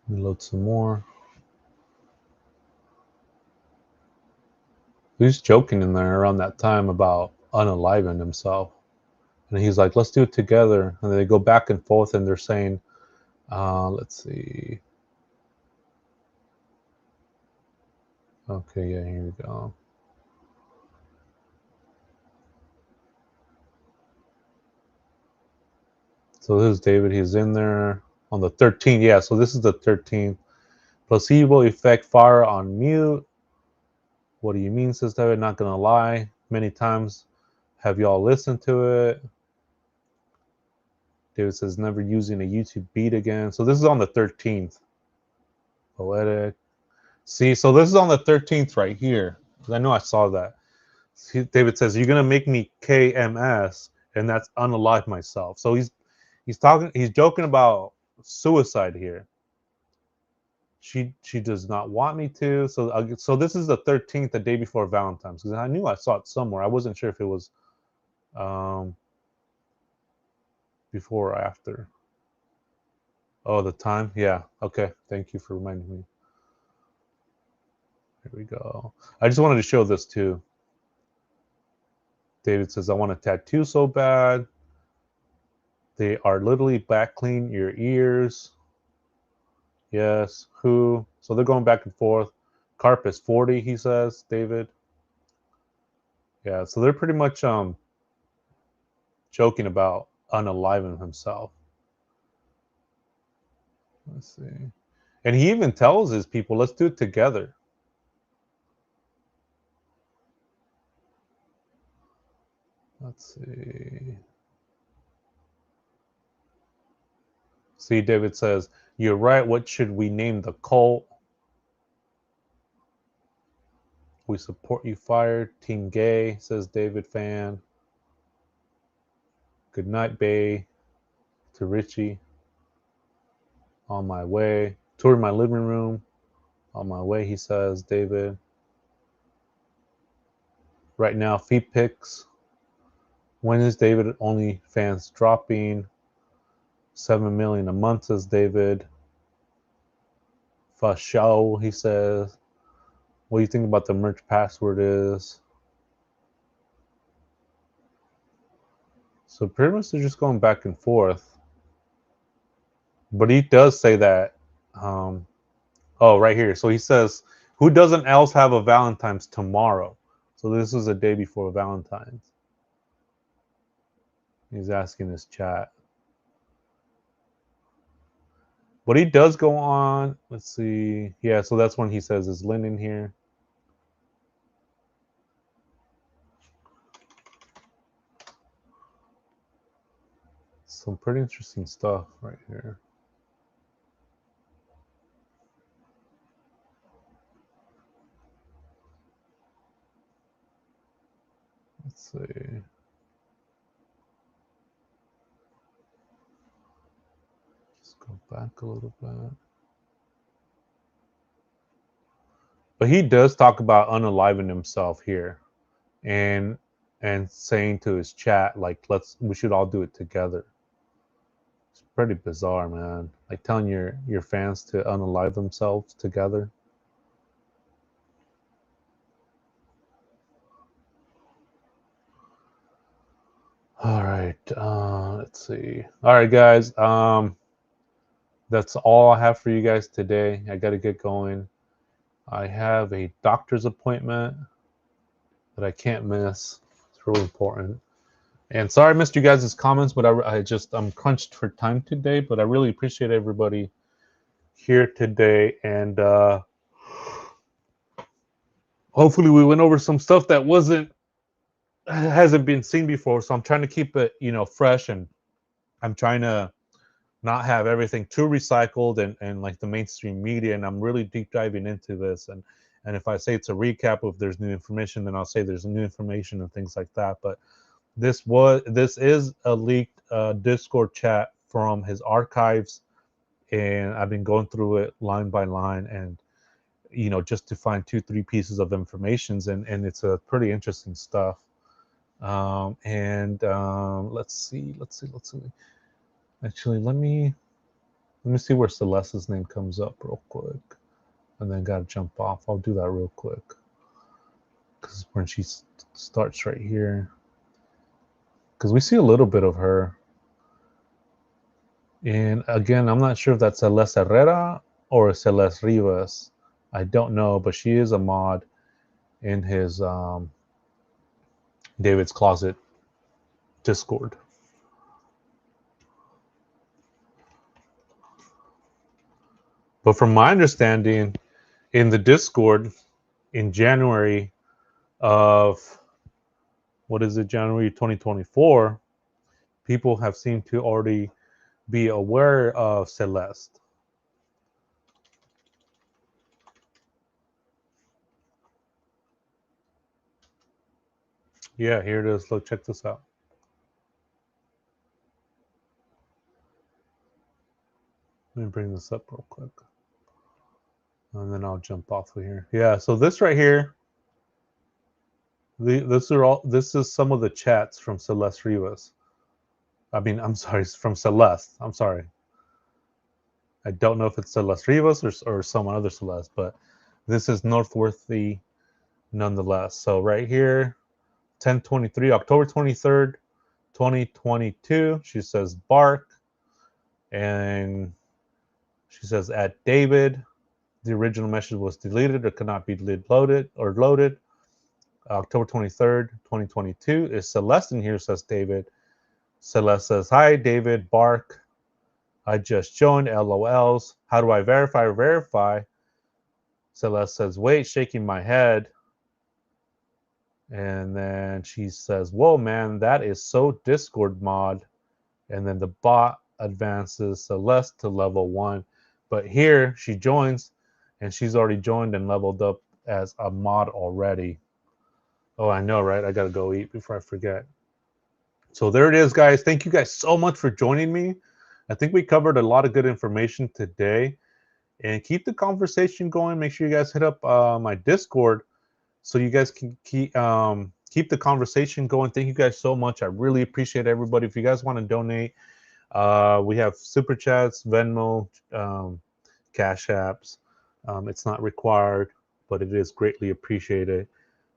Let me load some more. He was joking in there around that time about unaliving himself. And he's like, let's do it together. And they go back and forth and they're saying, let's see. Okay, yeah, here we go. So this is David. He's in there on the 13th. Yeah, so this is the 13th. Placebo effect, fire on mute. What do you mean, says David? Not gonna lie. Many times have y'all listened to it. David says never using a YouTube beat again. So this is on the 13th. Poetic. See, so this is on the 13th right here. I know I saw that. See, David says, you're gonna make me KMS, and that's unalive myself. So he's joking about suicide here. She does not want me to. So this is the 13th, the day before Valentine's, because I knew I saw it somewhere. I wasn't sure if it was before or after. Oh, the time? Yeah. Okay. Thank you for reminding me. Here we go. I just wanted to show this too. David says, I want a tattoo so bad. They are literally back clean your ears. Yes. Who? So they're going back and forth. Carp is 40, he says, David. Yeah, so they're pretty much joking about unaliving himself. Let's see. And he even tells his people, let's do it together. Let's see. See, David says, you're right. What should we name the cult? We support you, fired. Team gay, says David fan. Good night, Bay. To Richie. On my way. Tour my living room. On my way, he says, David. Right now, feet pics. When is David OnlyFans dropping? 7 million a month, says David. For show, he says. What do you think about the merch password is? So pretty much they're just going back and forth. But he does say that. Oh, right here. So he says, who doesn't else have a Valentine's tomorrow? So this is a day before Valentine's. He's asking his chat. But he does go on. Let's see. Yeah, so that's when he says, is Lynn in here? Some pretty interesting stuff right here. Let's see. Just go back a little bit. But he does talk about unaliving himself here, and saying to his chat like, we should all do it together. It's pretty bizarre, man. Like telling your fans to unalive themselves together. All right, let's see. All right, guys. That's all I have for you guys today. I got to get going. I have a doctor's appointment that I can't miss. It's really important. And sorry I missed you guys' comments, but I'm crunched for time today. But I really appreciate everybody here today, and hopefully we went over some stuff that wasn't hasn't been seen before. So I'm trying to keep it, fresh, and I'm trying to not have everything too recycled and like the mainstream media. And I'm really deep diving into this. And if I say it's a recap, if there's new information, then I'll say there's new information and things like that. But this is a leaked Discord chat from his archives, and I've been going through it line by line, and just to find 2-3 pieces of informations, and it's a pretty interesting stuff. And let's see. Actually, let me see where Celeste's name comes up real quick, and then gotta jump off. I'll do that real quick because when she starts right here, because we see a little bit of her. And again, I'm not sure if that's Celeste Herrera or Celeste Rivas. I don't know, but she is a mod in his David's Closet Discord. But from my understanding, in the Discord in January of, what is it, January 2024, people have seemed to already be aware of Celeste. Yeah, here it is. Look, check this out. Let me bring this up real quick, and then I'll jump off of here. Yeah, so this right here, this is some of the chats from Celeste Rivas. I'm sorry, from Celeste. I'm sorry. I don't know if it's Celeste Rivas or someone other Celeste, but this is Northworthy nonetheless. So right here, 10/23, October 23rd, 2022. She says bark, and she says at David. The original message was deleted or could not be loaded. October 23rd, 2022. Is Celeste in here, says David. Celeste says, hi, David, bark. I just joined, LOLs. How do I verify? Celeste says, wait, shaking my head. And then she says, whoa, man, that is so Discord mod. And then the bot advances Celeste to level 1. But here she joins, and she's already joined and leveled up as a mod already. Oh, I know, right? I got to go eat before I forget. So there it is, guys. Thank you guys so much for joining me. I think we covered a lot of good information today. And keep the conversation going. Make sure you guys hit up my Discord so you guys can keep the conversation going. Thank you guys so much. I really appreciate everybody. If you guys want to donate, we have Super Chats, Venmo, Cash Apps. It's not required, but it is greatly appreciated.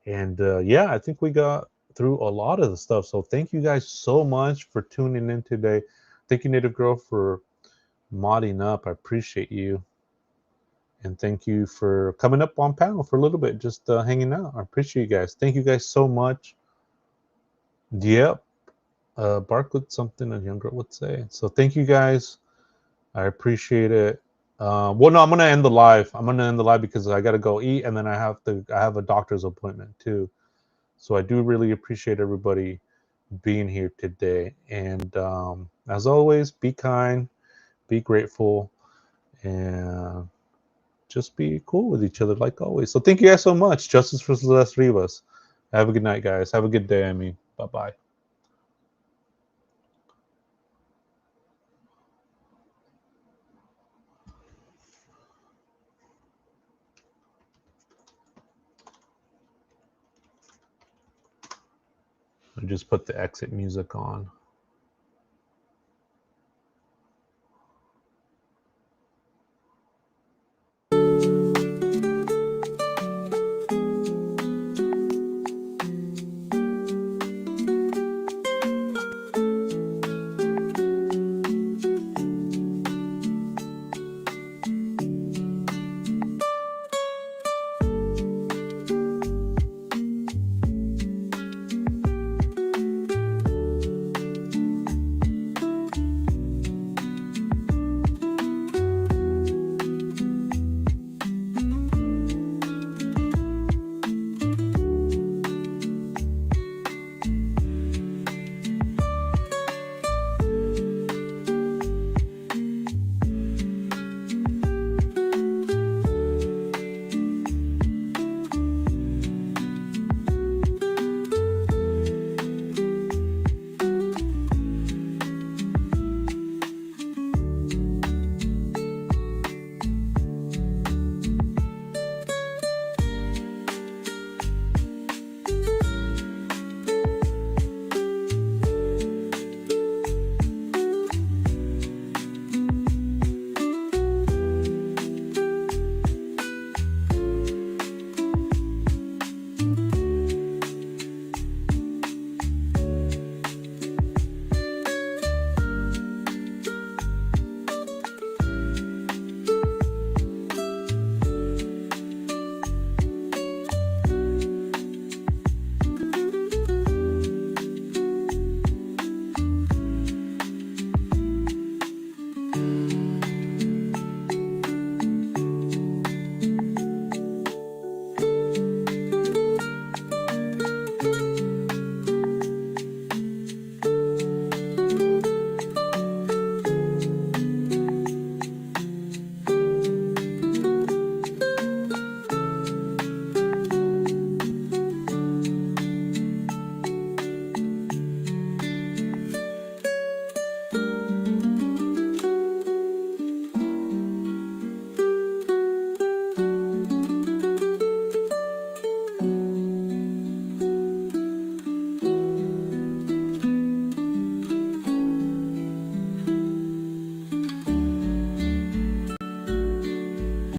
And yeah, I think we got through a lot of the stuff. So thank you guys so much for tuning in today. Thank you, Native Girl, for modding up. I appreciate you. And thank you for coming up on panel for a little bit, just hanging out. I appreciate you guys. Thank you guys so much. Yep. Bark with something a young girl would say. So thank you guys. I appreciate it. Well, no, I'm gonna end the live. I'm gonna end the live because I gotta go eat, and then I have a doctor's appointment too. So I do really appreciate everybody being here today. And as always, be kind, be grateful, and just be cool with each other like always. So thank you guys so much. Justice for Celeste Rivas. Have a good night, guys. Have a good day. Bye-bye. I just put the exit music on.